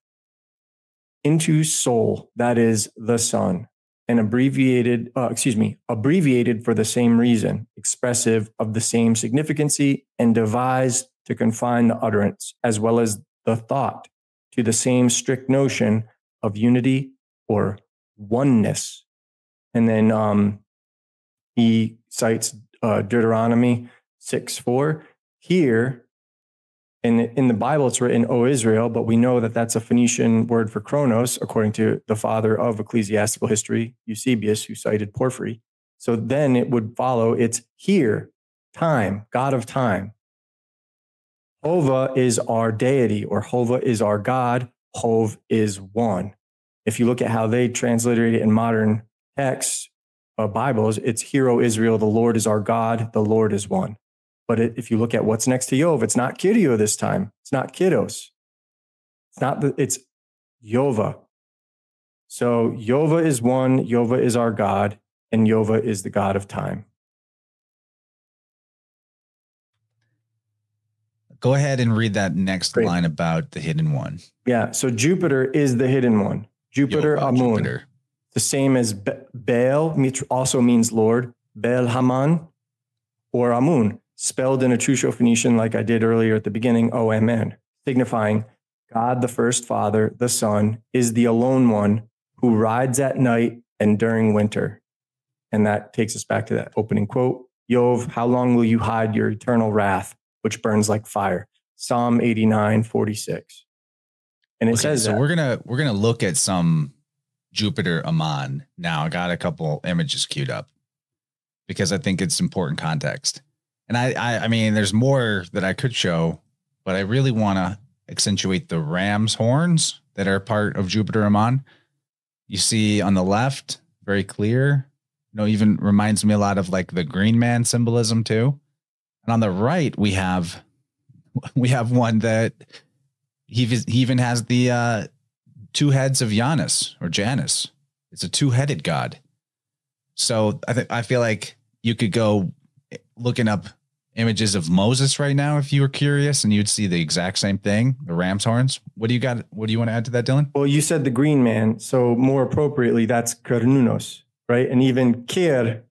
Into soul, that is, the sun, and abbreviated for the same reason, expressive of the same significancy, and devised to confine the utterance, as well as the thought, to the same strict notion of unity or oneness. And then he cites Deuteronomy 6:4. Here, in the Bible, it's written, O Israel, but we know that that's a Phoenician word for chronos, according to the father of ecclesiastical history, Eusebius, who cited Porphyry. So then it would follow, it's here, time, God of time. Hova is our deity, or Hova is our God. Hov is one. If you look at how they transliterate it in modern texts of Bibles, it's Hear, O Israel, the Lord is our God, the Lord is one. But if you look at what's next to Yov, it's not Kyrio this time. It's not Kiddos. It's Yova. So Yova is one, Yova is our God, and Yova is the God of time. Go ahead and read that next line about the hidden one. Yeah. So Jupiter is the hidden one. Jupiter Ammon. Jupiter. The same as Baal also means Lord. Baal Haman or Amun, spelled in Etrusco-Phoenician like I did earlier at the beginning, O-M-N, signifying God the first Father, the Son, is the alone one who rides at night and during winter. And that takes us back to that opening quote. Yov, how long will you hide your eternal wrath, which burns like fire? Psalm 89:46. And it says so that. we're gonna look at some Jupiter Ammon now. I got a couple images queued up because I think it's important context. And I mean, there's more that I could show, but I really want to accentuate the ram's horns that are part of Jupiter Ammon. You see on the left, very clear. Even reminds me a lot of like the Green Man symbolism too. And on the right, we have one that he even has the two heads of Janus or Janus. It's a two-headed god. So I feel like you could go looking up images of Moses right now if you were curious, and you'd see the exact same thing, the ram's horns. What do you got? What do you want to add to that, Dylan? Well, you said the Green Man, so more appropriately, that's Kernunos, right? And even Kir,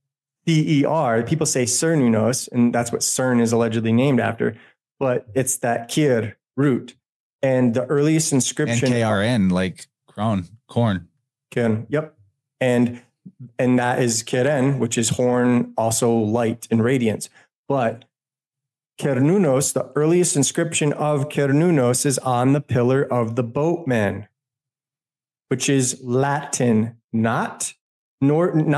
C-E-R, people say Cernunos, and that's what CERN is allegedly named after, but it's that Kir root. And the earliest inscription... N-K-R-N, like corn. Kir, yep. And that is Kiren, which is horn, also light and radiance. But Kernunos, the earliest inscription of Kernunos is on the pillar of the boatman, which is Latin, not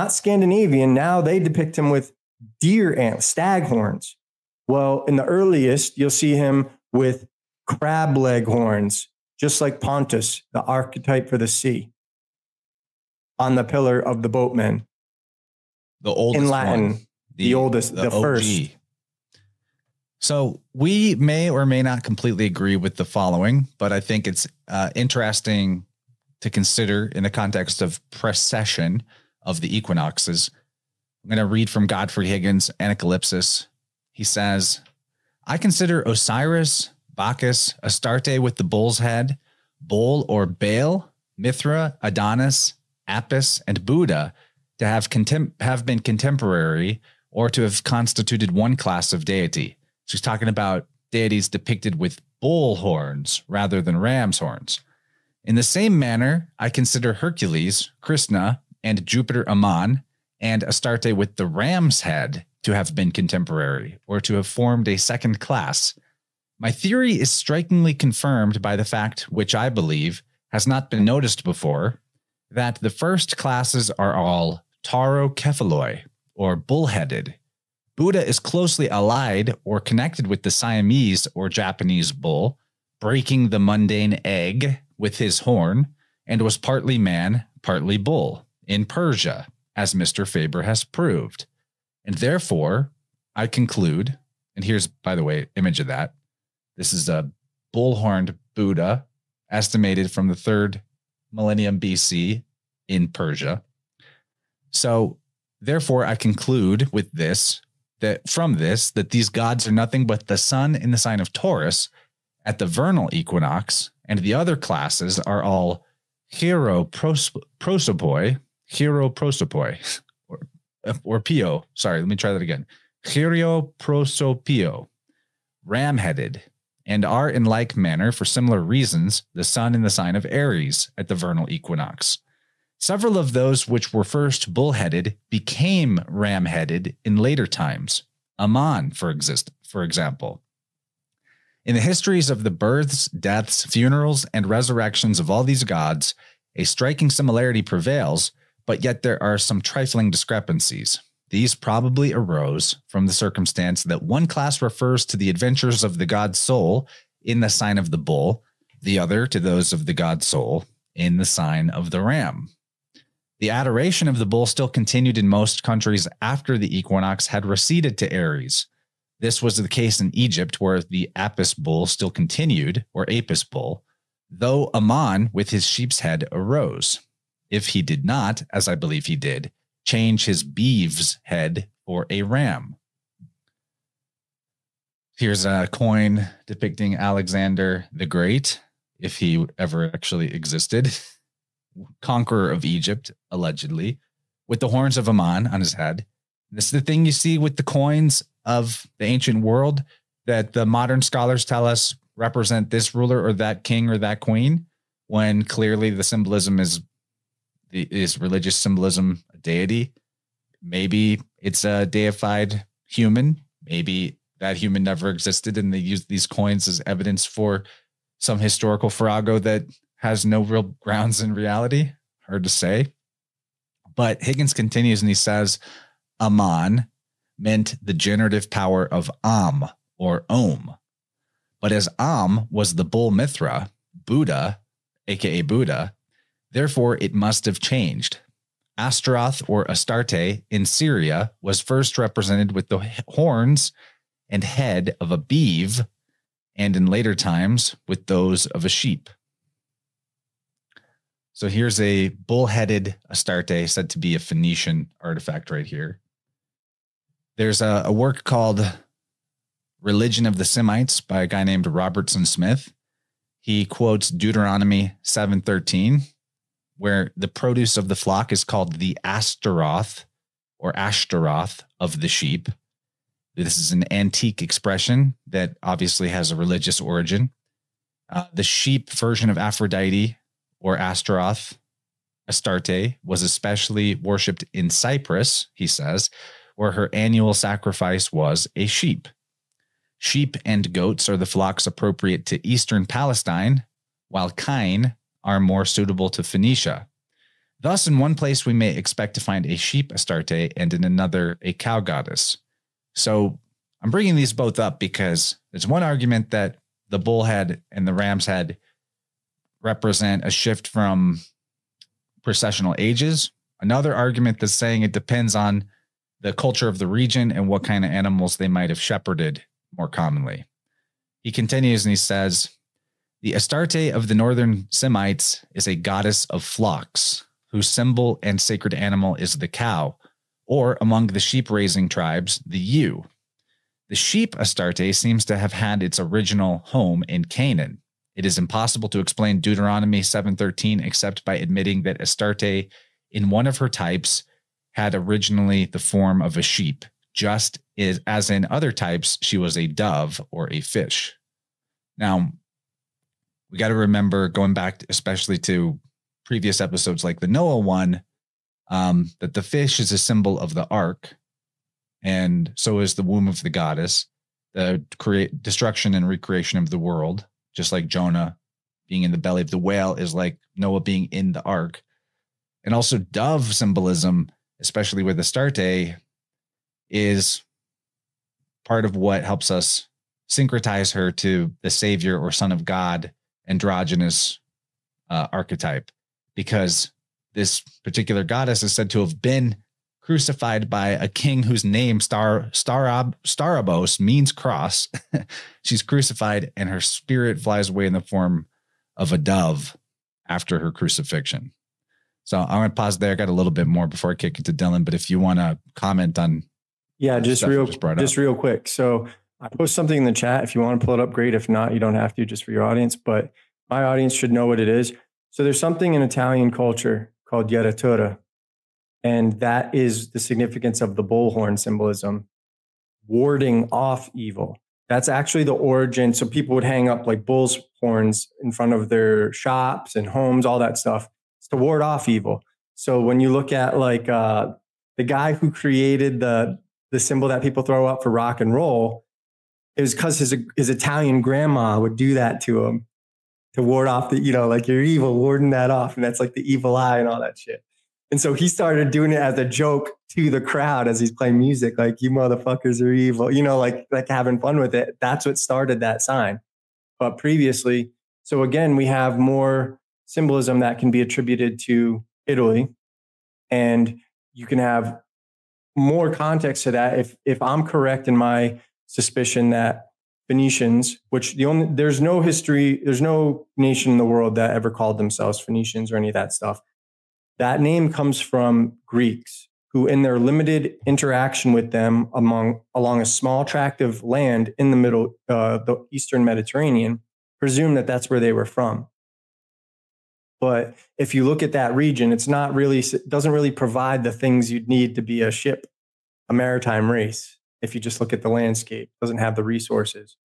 Scandinavian. Now they depict him with stag horns. Well, in the earliest, you'll see him with crab leg horns, just like Pontus, the archetype for the sea, on the pillar of the boatman. The oldest in Latin, one. the oldest, the OG. first. So we may or may not completely agree with the following, but I think it's interesting to consider in the context of precession of the equinoxes. I'm going to read from Godfrey Higgins' Anacalypsis. He says, I consider Osiris, Bacchus, Astarte with the bull's head, Bull or Baal, Mithra, Adonis, Apis, and Buddha to have been contemporary or to have constituted one class of deity. She's talking about deities depicted with bull horns rather than ram's horns. In the same manner, I consider Hercules, Krishna, and Jupiter Ammon, and Astarte with the ram's head to have been contemporary or to have formed a second class. My theory is strikingly confirmed by the fact, which I believe has not been noticed before, that the first classes are all taurocephaloi, or bull-headed. Buddha is closely allied or connected with the Siamese or Japanese bull, breaking the mundane egg with his horn, and was partly man, partly bull, in Persia, as Mr. Faber has proved. And therefore, I conclude, and here's, by the way, image of that. This is a bull-horned Buddha, estimated from the 3rd millennium BC in Persia. So, therefore, I conclude with this, that these gods are nothing but the sun in the sign of Taurus at the vernal equinox, and the other classes are all hieroprosopoi, or pio. Sorry, let me try that again. Hieroprosopio, ram-headed, and are in like manner, for similar reasons, the sun in the sign of Aries at the vernal equinox. Several of those which were first bull-headed became ram-headed in later times. Ammon, for example. In the histories of the births, deaths, funerals, and resurrections of all these gods, a striking similarity prevails, but yet there are some trifling discrepancies. these probably arose from the circumstance that one class refers to the adventures of the god Sol in the sign of the bull, the other to those of the god Sol in the sign of the ram. The adoration of the bull still continued in most countries after the equinox had receded to Aries. This was the case in Egypt, where the Apis bull still continued, or Apis bull, though Ammon with his sheep's head arose. If he did not, as I believe he did, change his beeve's head for a ram. Here's a coin depicting Alexander the Great, if he ever actually existed, conqueror of Egypt, allegedly, with the horns of Ammon on his head. This is the thing you see with the coins of the ancient world that the modern scholars tell us represent this ruler or that king or that queen, when clearly the symbolism is religious symbolism, a deity. Maybe it's a deified human. Maybe that human never existed and they use these coins as evidence for some historical farrago that has no real grounds in reality. Hard to say. But Higgins continues and he says, Ammon meant the generative power of Am or Om. But as Am was the bull Mithra, Buddha, aka Buddha, therefore it must have changed. Astaroth or Astarte in Syria was first represented with the horns and head of a beeve, and in later times with those of a sheep. So here's a bull-headed Astarte said to be a Phoenician artifact right here. There's a work called Religion of the Semites by a guy named Robertson Smith. He quotes Deuteronomy 7:13, where the produce of the flock is called the Astaroth or Ashtaroth of the sheep. This is an antique expression that obviously has a religious origin. The sheep version of Aphrodite or Astaroth, Astarte, was especially worshipped in Cyprus, he says, where her annual sacrifice was a sheep. Sheep and goats are the flocks appropriate to eastern Palestine, while kine are more suitable to Phoenicia. Thus, in one place we may expect to find a sheep Astarte and in another a cow goddess. So I'm bringing these both up because there's one argument that the bull head and the ram's head represent a shift from processional ages. Another argument that's saying it depends on the culture of the region and what kind of animals they might have shepherded more commonly. He continues and he says, the Astarte of the northern Semites is a goddess of flocks, whose symbol and sacred animal is the cow, or among the sheep-raising tribes, the ewe. The sheep Astarte seems to have had its original home in Canaan. It is impossible to explain Deuteronomy 7:13 except by admitting that Astarte, in one of her types, had originally the form of a sheep, just as in other types, she was a dove or a fish. Now, we got to remember, going back especially to previous episodes like the Noah one, that the fish is a symbol of the ark, and so is the womb of the goddess, the destruction and recreation of the world, just like Jonah being in the belly of the whale is like Noah being in the ark. And also dove symbolism, especially with Astarte, is part of what helps us syncretize her to the Savior or Son of God androgynous archetype, because this particular goddess is said to have been crucified by a king whose name, Starabos, means cross. She's crucified and her spirit flies away in the form of a dove after her crucifixion. So I'm going to pause there. I got a little bit more before I kick it to Dylan, but if you want to comment on. Yeah, just real quick. So I post something in the chat. If you want to pull it up, great. If not, you don't have to, just for your audience, but my audience should know what it is. So there's something in Italian culture called Yeratura, and that is the significance of the bullhorn symbolism, warding off evil. That's actually the origin. So people would hang up like bull's horns in front of their shops and homes, all that stuff. It's to ward off evil. So when you look at like the guy who created the symbol that people throw up for rock and roll, it was because his Italian grandma would do that to him to ward off the, like you're evil, warding that off. And that's like the evil eye and all that shit. And so he started doing it as a joke to the crowd as he's playing music, like, you motherfuckers are evil, like having fun with it. That's what started that sign. But previously, so again, we have more symbolism that can be attributed to Italy. And you can have more context to that. If I'm correct in my suspicion that Phoenicians, which there's no history, there's no nation in the world that ever called themselves Phoenicians or any of that stuff. That name comes from Greeks who, in their limited interaction with them along a small tract of land in the Eastern Mediterranean, presumed that that's where they were from. But if you look at that region, it doesn't really provide the things you'd need to be a maritime race. If you just look at the landscape, it doesn't have the resources.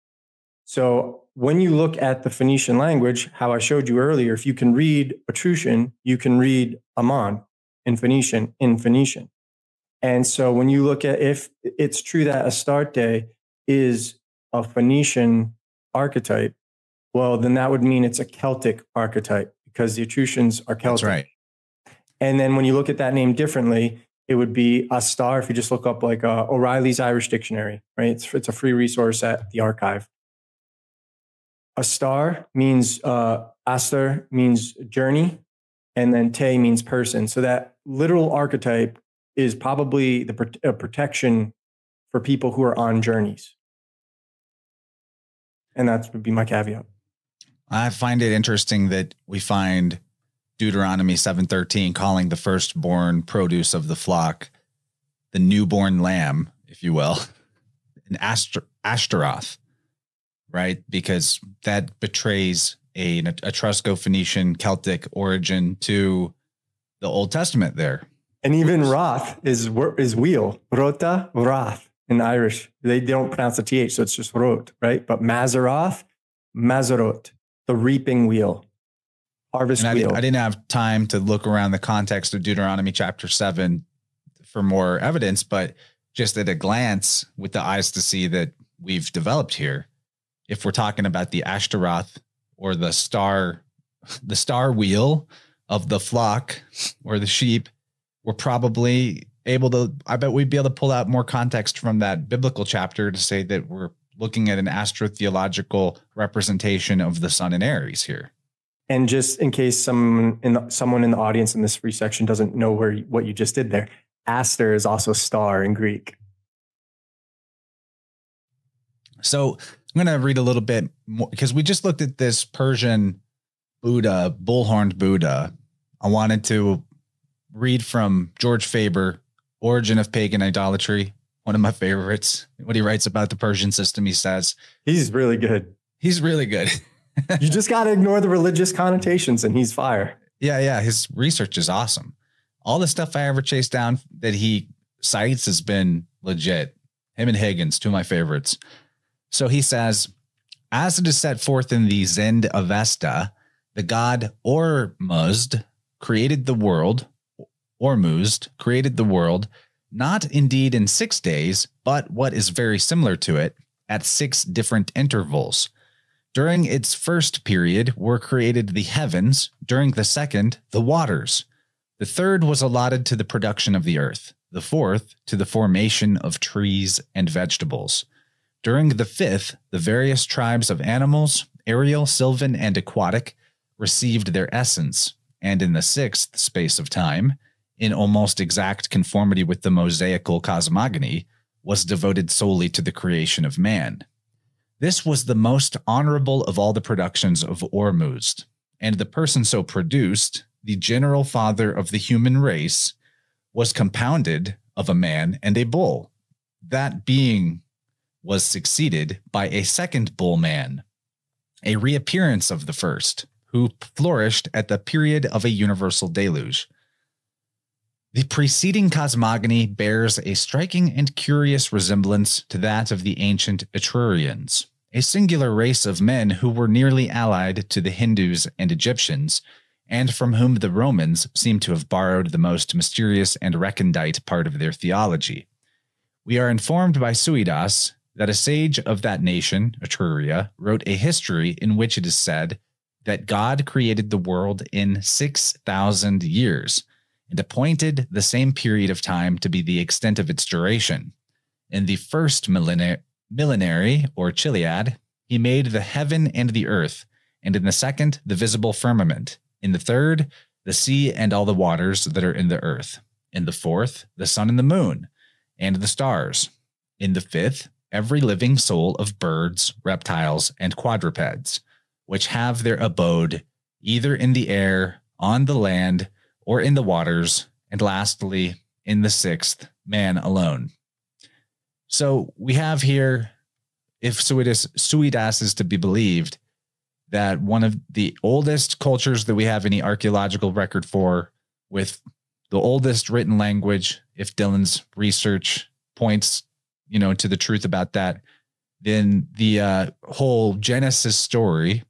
So when you look at the Phoenician language, how I showed you earlier, if you can read Etruscan, you can read Ammon in Phoenician. And so when you look at, if it's true that Astarte is a Phoenician archetype, well, then that would mean it's a Celtic archetype because the Etruscans are Celtic. That's right. And then when you look at that name differently, it would be Astar. If you just look up like O'Reilly's Irish Dictionary, right? It's a free resource at the archive. Astar means, Astar means journey, and then Te means person. So that literal archetype is probably a protection for people who are on journeys. And that would be my caveat. I find it interesting that we find Deuteronomy 7:13 calling the firstborn produce of the flock the newborn lamb, if you will, an Ashtaroth, right? Because that betrays a Etrusco-Phoenician Celtic origin to the Old Testament there. And even Roth is wheel. Rota, Roth in Irish. They don't pronounce the TH, so it's just Rot, right? But Mazaroth, Mazarot, the reaping wheel, harvest wheel. I didn't have time to look around the context of Deuteronomy chapter 7 for more evidence, but just at a glance with the eyes to see that we've developed here, if we're talking about the Ashtaroth or the star wheel of the flock or the sheep, we're probably able to, I bet we'd be able to pull out more context from that biblical chapter to say that we're looking at an astrotheological representation of the sun in Aries here. And just in case someone in the audience in this free section doesn't know what you just did there, Aster is also star in Greek. So I'm going to read a little bit more because we just looked at this Persian Buddha, bull-horned Buddha. I wanted to read from George Faber, Origin of Pagan Idolatry, one of my favorites. What he writes about the Persian system, he says. He's really good. He's really good. You just got to ignore the religious connotations and he's fire. Yeah. His research is awesome. All the stuff I ever chased down that he cites has been legit. Him and Higgins, two of my favorites. So he says, as it is set forth in the Zend Avesta, the god Ormuzd created the world, not indeed in 6 days, but what is very similar to it, at 6 different intervals. During its first period were created the heavens, during the second, the waters. The third was allotted to the production of the earth, the fourth to the formation of trees and vegetables. During the fifth, the various tribes of animals, aerial, sylvan, and aquatic, received their essence, and in the sixth space of time, in almost exact conformity with the Mosaical cosmogony, was devoted solely to the creation of man. This was the most honorable of all the productions of Ormuzd, and the person so produced, the general father of the human race, was compounded of a man and a bull. That being was succeeded by a second bull man, a reappearance of the first, who flourished at the period of a universal deluge. The preceding cosmogony bears a striking and curious resemblance to that of the ancient Etrurians, a singular race of men who were nearly allied to the Hindus and Egyptians, and from whom the Romans seem to have borrowed the most mysterious and recondite part of their theology. We are informed by Suidas that a sage of that nation, Etruria, wrote a history in which it is said that God created the world in 6,000 years, and appointed the same period of time to be the extent of its duration. In the first millenary or chiliad, he made the heaven and the earth, and in the second, the visible firmament. In the third, the sea and all the waters that are in the earth. In the fourth, the sun and the moon, and the stars. In the fifth, every living soul of birds, reptiles, and quadrupeds, which have their abode either in the air, on the land, or in the waters, and lastly, in the sixth, man alone. So we have here, if Suidas is to be believed, that one of the oldest cultures that we have any archaeological record for, with the oldest written language, if Dylan's research points, to the truth about that, then the whole Genesis story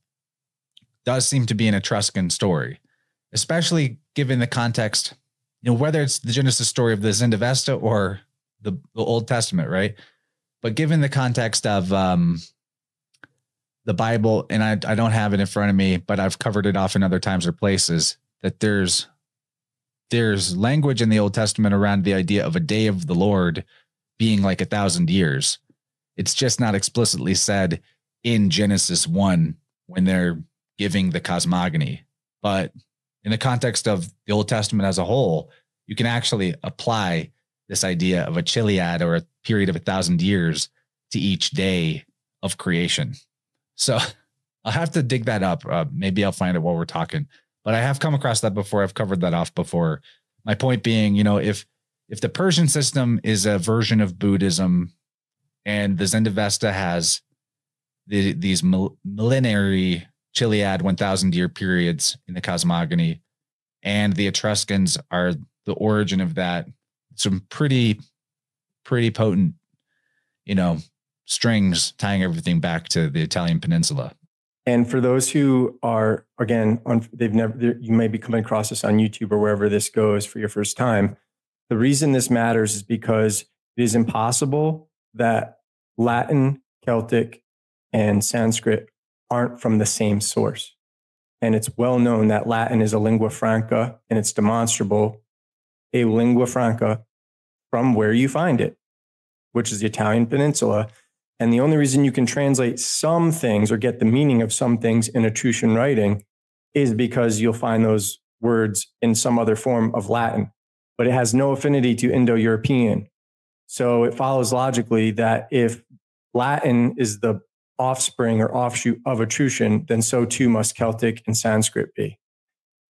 does seem to be an Etruscan story, especially given the context, whether it's the Genesis story of the Zendavesta or the Old Testament, right? But given the context of the Bible, and I don't have it in front of me, but I've covered it off in other times or places, that there's language in the Old Testament around the idea of a day of the Lord being like 1,000 years. It's just not explicitly said in Genesis 1 when they're giving the cosmogony. But in the context of the Old Testament as a whole, you can actually apply this idea of a chiliad, or a period of 1,000 years, to each day of creation. So I'll have to dig that up. Maybe I'll find it while we're talking, but I have come across that before. I've covered that off before. My point being, if the Persian system is a version of Buddhism, and the Zendavesta has these millenary chiliad 1,000-year periods in the cosmogony, and the Etruscans are the origin of that, some pretty potent, strings tying everything back to the Italian peninsula. And for those who are, again, you may be coming across this on YouTube or wherever this goes for your first time. The reason this matters is because it is impossible that Latin, Celtic, and Sanskrit aren't from the same source. And it's well known that Latin is a lingua franca, and it's demonstrable, a lingua franca from where you find it, which is the Italian peninsula. And the only reason you can translate some things or get the meaning of some things in Etruscan writing is because you'll find those words in some other form of Latin, but it has no affinity to Indo-European. So it follows logically that if Latin is the offspring or offshoot of Etruscan, then so too must Celtic and Sanskrit be.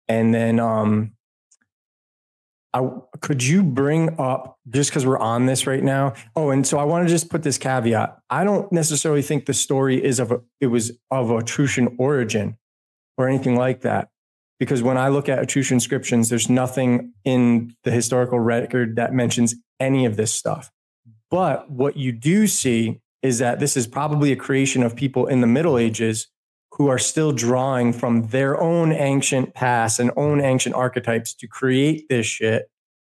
And then could you bring up, just because we're on this right now? Oh, and so I want to just put this caveat. I don't necessarily think the story was of Etruscan origin or anything like that. Because when I look at Etruscan inscriptions, there's nothing in the historical record that mentions any of this stuff. But what you do see is that this is probably a creation of people in the Middle Ages who are still drawing from their own ancient past and own ancient archetypes to create this shit,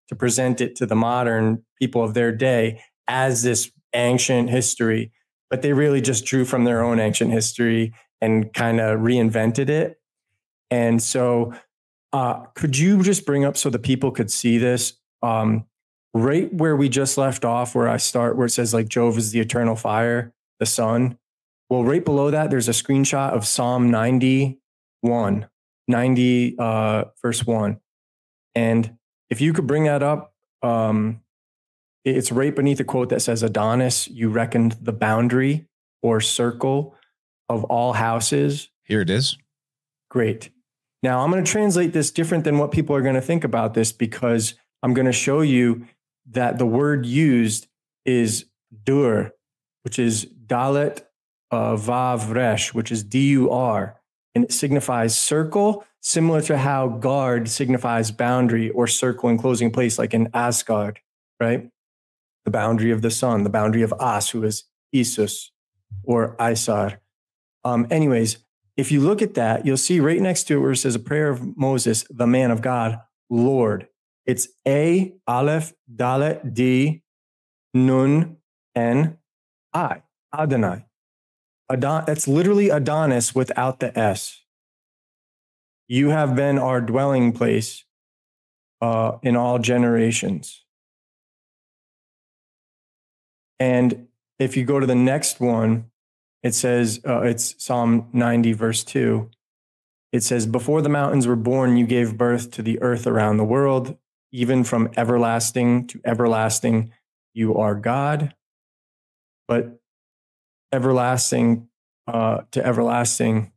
to present it to the modern people of their day as this ancient history. But they really just drew from their own ancient history and kind of reinvented it. And so could you just bring up so the people could see this? Right where we just left off, where I start, where it says like Jove is the eternal fire, the sun. Well, right below that, there's a screenshot of Psalm 90, verse 1. And if you could bring that up, it's right beneath a quote that says, Adonis, you reckoned the boundary or circle of all houses. Here it is. Great. Now I'm going to translate this different than what people are going to think about this, because I'm going to show you that the word used is dur, which is dalet vav resh, which is dur, and it signifies circle, similar to how guard signifies boundary or circle enclosing place, like in Asgard, right? The boundary of the sun, the boundary of As, who is Isus or Isar. Anyways, if you look at that, you'll see right next to it where it says a prayer of Moses, the man of God, Lord. It's A, Aleph, Dalet, D, Nun, N, I, Adonai. That's literally Adonis without the S. You have been our dwelling place. in all generations. And if you go to the next one, it says, it's Psalm 90, verse 2. It says, before the mountains were born, you gave birth to the earth around the world. Even from everlasting to everlasting, you are God. But everlasting to everlasting,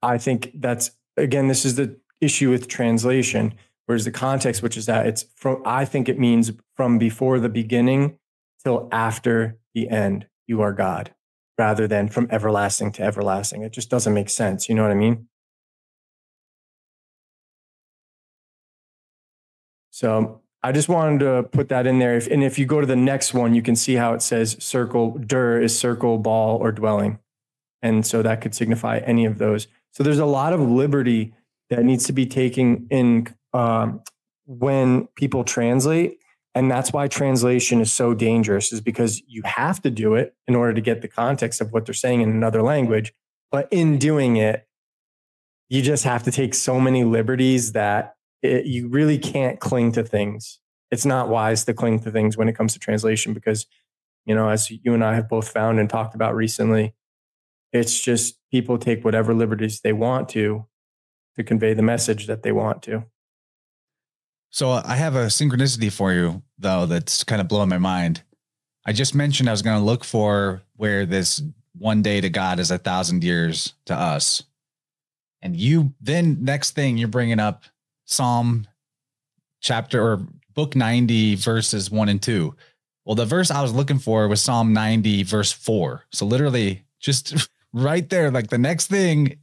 I think that's, again, this is the issue with translation, whereas the context, which is that it's from, I think it means from before the beginning till after the end, you are God, rather than from everlasting to everlasting. It just doesn't make sense. You know what I mean? So I just wanted to put that in there. And if you go to the next one, you can see how it says circle, dur is circle, ball, or dwelling. And so that could signify any of those. So there's a lot of liberty that needs to be taken in when people translate. And that's why translation is so dangerous, is because you have to do it in order to get the context of what they're saying in another language. But in doing it, you just have to take so many liberties that you really can't cling to things. It's not wise to cling to things when it comes to translation because, you know, as you and I have both found and talked about recently, it's just people take whatever liberties they want to convey the message that they want to. So I have a synchronicity for you, though, that's kind of blowing my mind. I just mentioned I was going to look for where this one day to God is 1,000 years to us. And you then next thing you're bringing up Psalm chapter or book 90 verses 1 and 2. Well, the verse I was looking for was Psalm 90 verse 4. So literally just right there, like the next thing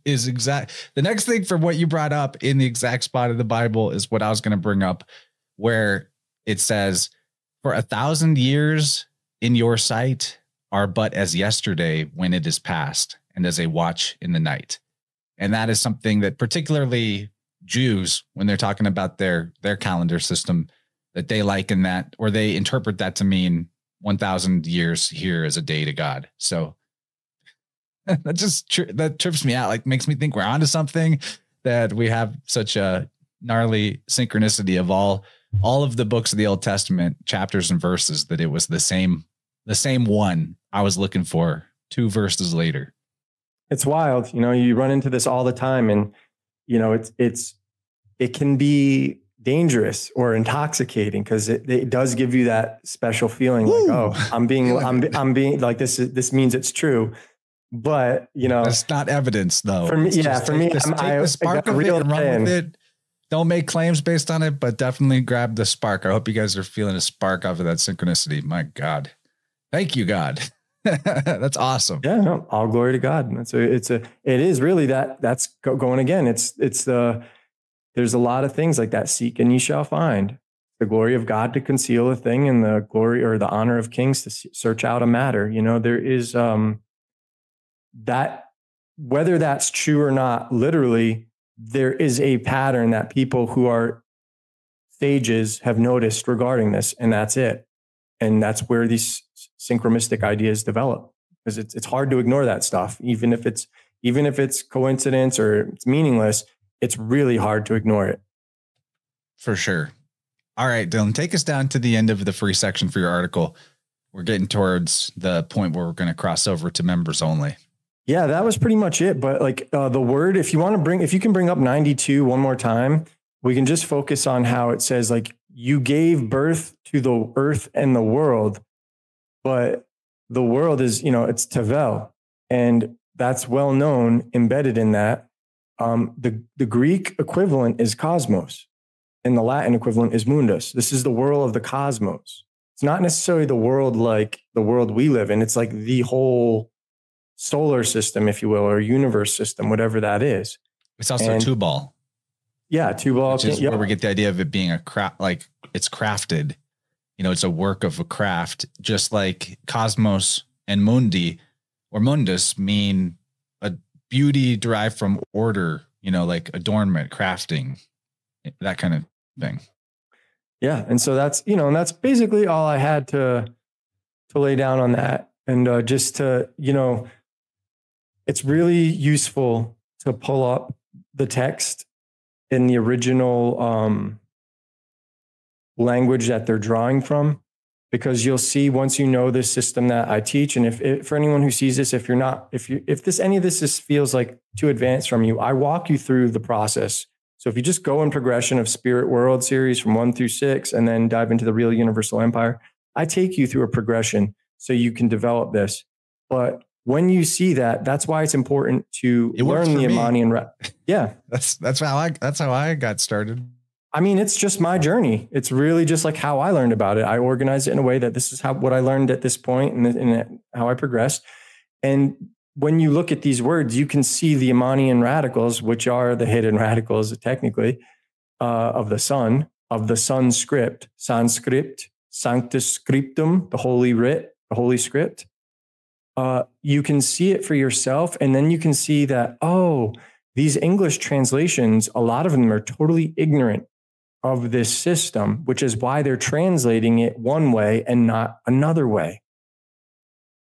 for what you brought up in the exact spot of the Bible is what I was going to bring up, where it says, for 1,000 years in your sight are but as yesterday when it is past, and as a watch in the night. And that is something that particularly Jews, when they're talking about their calendar system, that they liken that, or they interpret that to mean 1,000 years here as a day to God. So that just that trips me out. Like makes me think we're onto something, that we have such a gnarly synchronicity of all of the books of the Old Testament, chapters and verses, that it was the same one I was looking for 2 verses later. It's wild. You know, you run into this all the time, and you know, it can be dangerous or intoxicating because it does give you that special feeling. Woo! Like, oh, I'm being like this means it's true. But you know, that's not evidence though. For me, take the spark of it and run with it. Don't make claims based on it, but definitely grab the spark. I hope you guys are feeling a spark off of that synchronicity. My God. Thank you, God. That's awesome. Yeah, no, all glory to God. It is really that's going again. There's a lot of things like that. Seek and ye shall find. The glory of God to conceal a thing, and the glory or the honor of kings to search out a matter. You know, there is that, whether that's true or not, literally, there is a pattern that people who are sages have noticed regarding this, and that's it. And that's where these synchronistic ideas develop, because it's hard to ignore that stuff, even if it's coincidence or it's meaningless. It's really hard to ignore it. For sure. All right, Dylan, take us down to the end of the free section for your article. We're getting towards the point where we're going to cross over to members only. Yeah, that was pretty much it. But like the word, if you can bring up 92 one more time, we can just focus on how it says, like, you gave birth to the earth and the world, but the world is, it's Tevel, and that's well known embedded in that. The Greek equivalent is cosmos, and the Latin equivalent is mundus. This is the world of the cosmos. It's not necessarily the world like the world we live in. It's like the whole solar system, if you will, or universe system, whatever that is. It's also Tubal. Yeah, Tubal. Which is where we get the idea of it being a craft, like it's crafted. It's a work of a craft, just like cosmos and mundi or mundus mean a beauty derived from order, like adornment, crafting, that kind of thing. Yeah. And so that's, and that's basically all I had to lay down on that. And just to, it's really useful to pull up the text in the original language that they're drawing from, because you'll see once you know this system that I teach. And if for anyone who sees this, if any of this feels like too advanced from you, I walk you through the process. So if you just go in progression of Spirit World series from 1 through 6, and then dive into the real universal empire, I take you through a progression so you can develop this. But when you see that, that's why it's important to learn the Ammonian. Yeah, that's how I got started. I mean, it's just my journey. It's really just like how I learned about it. I organized it in a way that this is what I learned at this point, and how I progressed. And when you look at these words, you can see the Ammonian radicals, which are the hidden radicals, technically, of the sun script, Sanskrit, Sanctus Scriptum, the Holy Writ, the Holy Script. You can see it for yourself, and then you can see that, oh, these English translations, a lot of them are totally ignorant of this system, which is why they're translating it one way and not another way.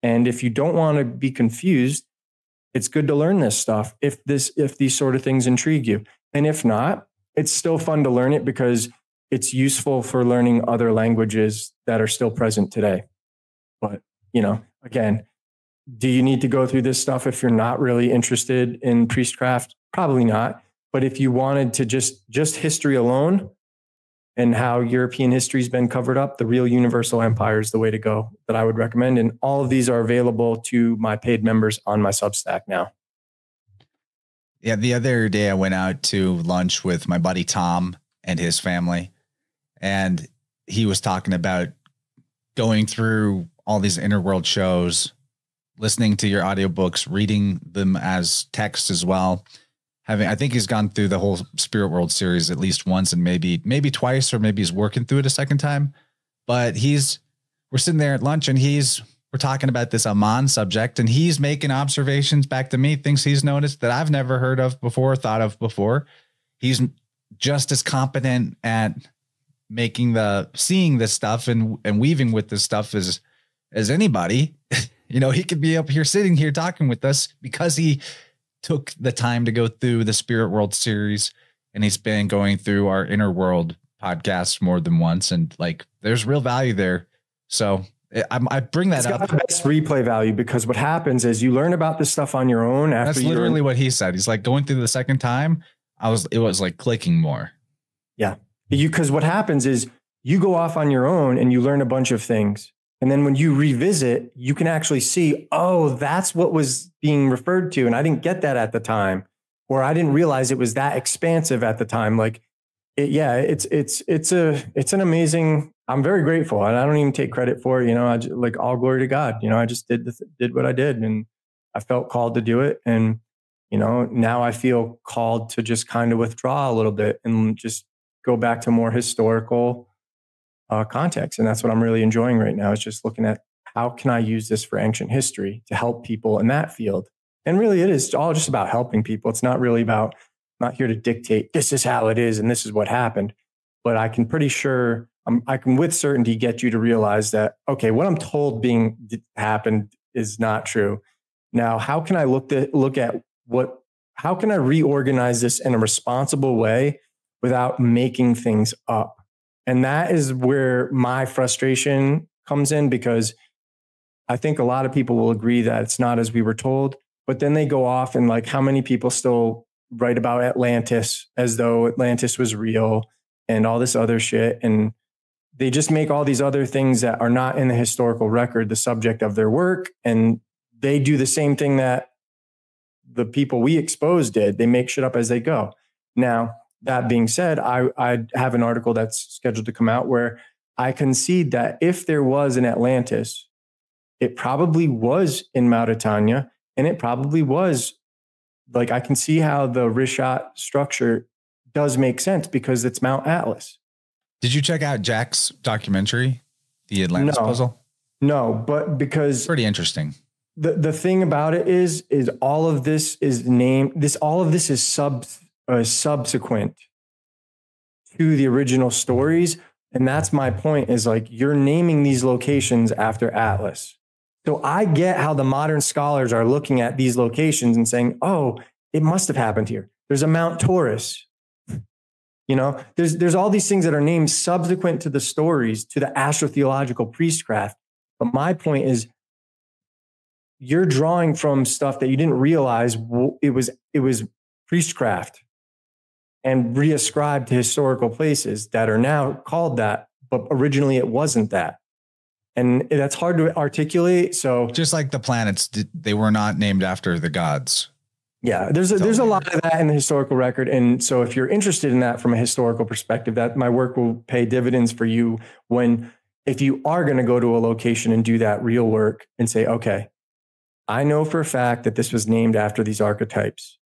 And if you don't want to be confused, it's good to learn this stuff if these sort of things intrigue you. And if not, it's still fun to learn it because it's useful for learning other languages that are still present today. But, again, do you need to go through this stuff if you're not really interested in priestcraft? Probably not. But if you wanted to just history alone and how European history has been covered up, the real universal empire is the way to go that I would recommend. And all of these are available to my paid members on my Substack now. Yeah, the other day I went out to lunch with my buddy Tom and his family, and he was talking about going through all these Inner World shows, listening to your audiobooks, reading them as text as well. I think he's gone through the whole Spirit World series at least once, and maybe twice, or maybe he's working through it a second time. But we're sitting there at lunch, and we're talking about this Ammon subject, and he's making observations back to me, things he's noticed that I've never heard of before, thought of before. He's just as competent at seeing this stuff and weaving with this stuff as anybody. He could be up here sitting here talking with us because he took the time to go through the Spirit World series, and he's been going through our Inner World podcast more than once. And there's real value there. So I bring that up. It's got the best replay value, because what happens is you learn about this stuff on your own. That's literally what he said. He's like, going through the second time, it was like clicking more. Yeah. Because what happens is you go off on your own and you learn a bunch of things. And then when you revisit, you can actually see, oh, that's what was being referred to. And I didn't get that at the time, or I didn't realize it was that expansive at the time. It's an amazing, I'm very grateful. And I don't even take credit for it. All glory to God. I just did what I did, and I felt called to do it. And, now I feel called to just kind of withdraw a little bit and just go back to more historical context. And that's what I'm really enjoying right now, is just looking at how can I use this for ancient history to help people in that field. And really, it is all just about helping people. It's not really about, I'm not here to dictate this is how it is and this is what happened. But I can I can with certainty get you to realize that, okay, what I'm told happened is not true. Now, how can I how can I reorganize this in a responsible way without making things up? And that is where my frustration comes in, because I think a lot of people will agree that it's not as we were told, but then they go off and how many people still write about Atlantis as though Atlantis was real and all this other shit. And they just make all these other things that are not in the historical record the subject of their work. And they do the same thing that the people we expose did. They make shit up as they go. Now, that being said, I have an article that's scheduled to come out where I concede that if there was an Atlantis, it probably was in Mauritania, and it probably was I can see how the Rishat structure does make sense because it's Mount Atlas. Did you check out Jack's documentary, The Atlantis Puzzle? No, but because pretty interesting. The thing about it is all of this is subsequent to the original stories. And that's my point, is you're naming these locations after Atlas. So I get how the modern scholars are looking at these locations and saying, oh, it must have happened here. There's a Mount Taurus. You know, there's all these things that are named subsequent to the stories, to the astrotheological priestcraft. But my point is, you're drawing from stuff that you didn't realize it was priestcraft and reascribed to historical places that are now called that, but originally it wasn't that. And that's hard to articulate. So just like the planets, they were not named after the gods. Yeah, there's a lot of that in the historical record. And so if you're interested in that from a historical perspective, that my work will pay dividends for you if you are going to go to a location and do that real work and say, okay, I know for a fact that this was named after these archetypes,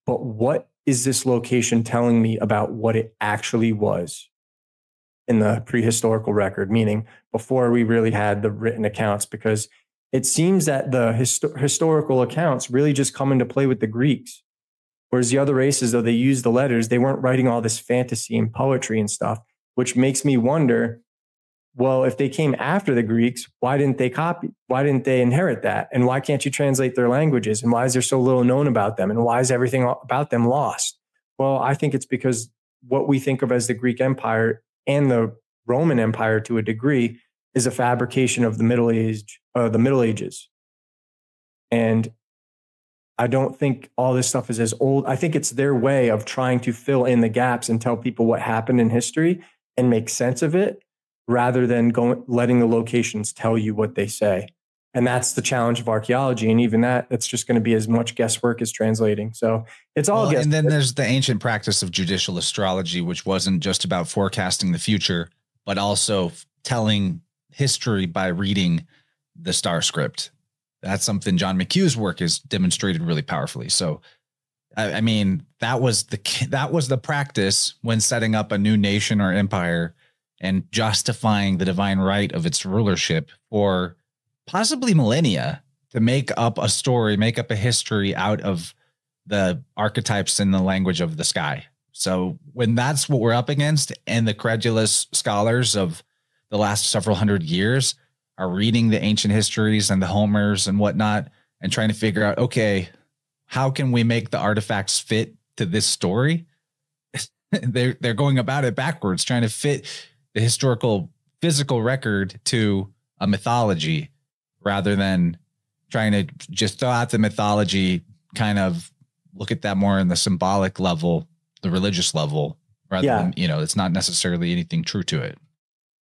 but what is this location telling me about what it actually was in the prehistorical record, meaning before we really had the written accounts? Because it seems that the historical accounts really just come into play with the Greeks, whereas the other races, though they used the letters, they weren't writing all this fantasy and poetry and stuff, which makes me wonder, well, if they came after the Greeks, why didn't they copy? Why didn't they inherit that? And why can't you translate their languages? And why is there so little known about them? And why is everything about them lost? Well, I think it's because what we think of as the Greek Empire and the Roman Empire to a degree is a fabrication of the Middle Ages. And I don't think all this stuff is as old. I think it's their way of trying to fill in the gaps and tell people what happened in history and make sense of it, rather than letting the locations tell you what they say. And that's the challenge of archaeology. And even that's just going to be as much guesswork as translating. So it's all guesswork. And then there's the ancient practice of judicial astrology, which wasn't just about forecasting the future, but also telling history by reading the star script. That's something John McHugh's work has demonstrated really powerfully. So, I mean, that was the practice when setting up a new nation or empire and justifying the divine right of its rulership for possibly millennia, to make up a story, make up a history out of the archetypes in the language of the sky. So when that's what we're up against, and the credulous scholars of the last several hundred years are reading the ancient histories and the Homers and whatnot and trying to figure out, okay, how can we make the artifacts fit to this story? They're going about it backwards, trying to fit the historical physical record to a mythology, rather than trying to just throw out the mythology, kind of look at that more in the symbolic level, the religious level, rather than, it's not necessarily anything true to it.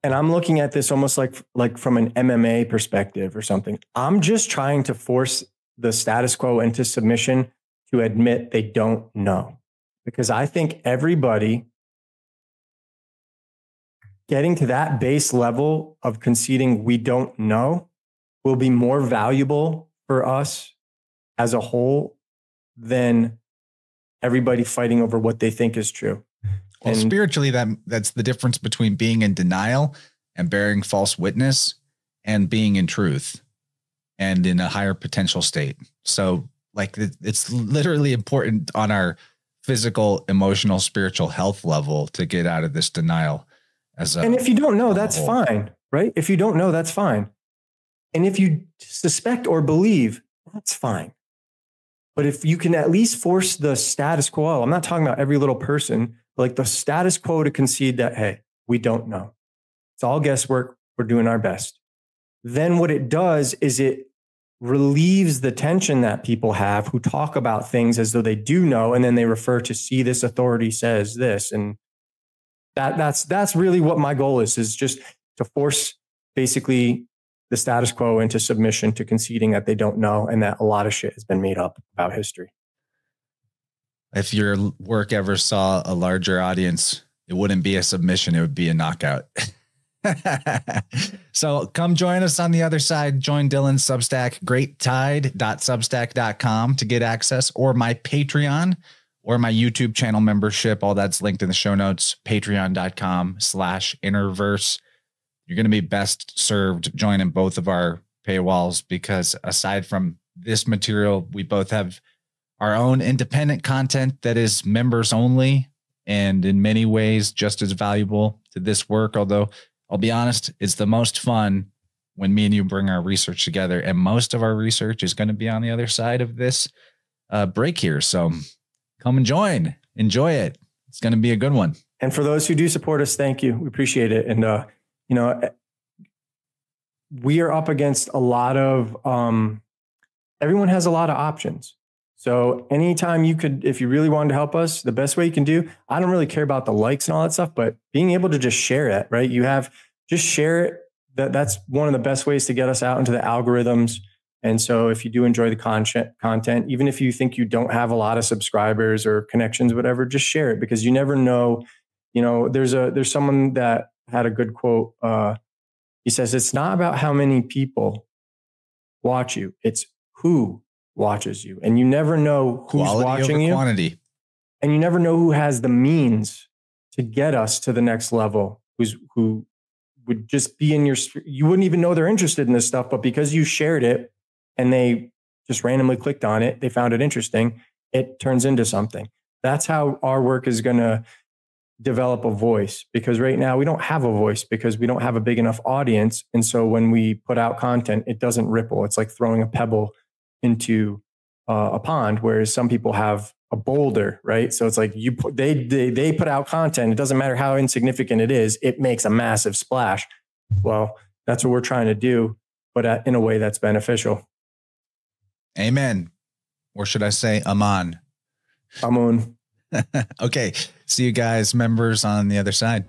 And I'm looking at this almost like from an MMA perspective or something. I'm just trying to force the status quo into submission to admit they don't know. Because I think everybody getting to that base level of conceding we don't know will be more valuable for us as a whole than everybody fighting over what they think is true. Well, spiritually, that's the difference between being in denial and bearing false witness and being in truth and in a higher potential state. So like it's literally important on our physical, emotional, spiritual health level to get out of this denial. And if you don't know, that's fine, right? If you don't know, that's fine. And if you suspect or believe, that's fine. But if you can at least force the status quo, I'm not talking about every little person, but like the status quo to concede that, hey, we don't know. It's all guesswork. We're doing our best. Then what it does is it relieves the tension that people have who talk about things as though they do know, and then they refer to, see, this authority says this. And that's really what my goal is just to force basically the status quo into submission to conceding that they don't know and that a lot of shit has been made up about history. If your work ever saw a larger audience, it wouldn't be a submission. It would be a knockout. So come join us on the other side. Join Dylan's Substack, greattide.substack.com to get access, or my Patreon or my YouTube channel membership. All that's linked in the show notes, patreon.com/innerverse. You're going to be best served joining both of our paywalls, because aside from this material, we both have our own independent content that is members only, and in many ways just as valuable to this work. Although I'll be honest, it's the most fun when me and you bring our research together, and most of our research is going to be on the other side of this break here. So come and join, enjoy it. It's going to be a good one. And for those who do support us, thank you. We appreciate it. And, we are up against a lot of, everyone has a lot of options. So anytime you could, if you really wanted to help us, the best way you can do, I don't really care about the likes and all that stuff, but being able to just share it, right? Just share it. That's one of the best ways to get us out into the algorithms. And so if you do enjoy the content, even if you think you don't have a lot of subscribers or connections, whatever, just share it, because you never know. There's someone that had a good quote. He says, it's not about how many people watch you. It's who watches you. And you never know who's Quality watching you. Quantity. And you never know who has the means to get us to the next level, who would just be in you wouldn't even know they're interested in this stuff, but because you shared it and they just randomly clicked on it, they found it interesting, it turns into something. That's how our work is going to develop a voice, because right now we don't have a voice because we don't have a big enough audience. And so when we put out content, it doesn't ripple. It's like throwing a pebble into a pond, whereas some people have a boulder, right? So it's like they put out content. It doesn't matter how insignificant it is. It makes a massive splash. Well, that's what we're trying to do, but in a way that's beneficial. Amen. Or should I say Ammon? Ammon. Okay. See you guys, members, on the other side.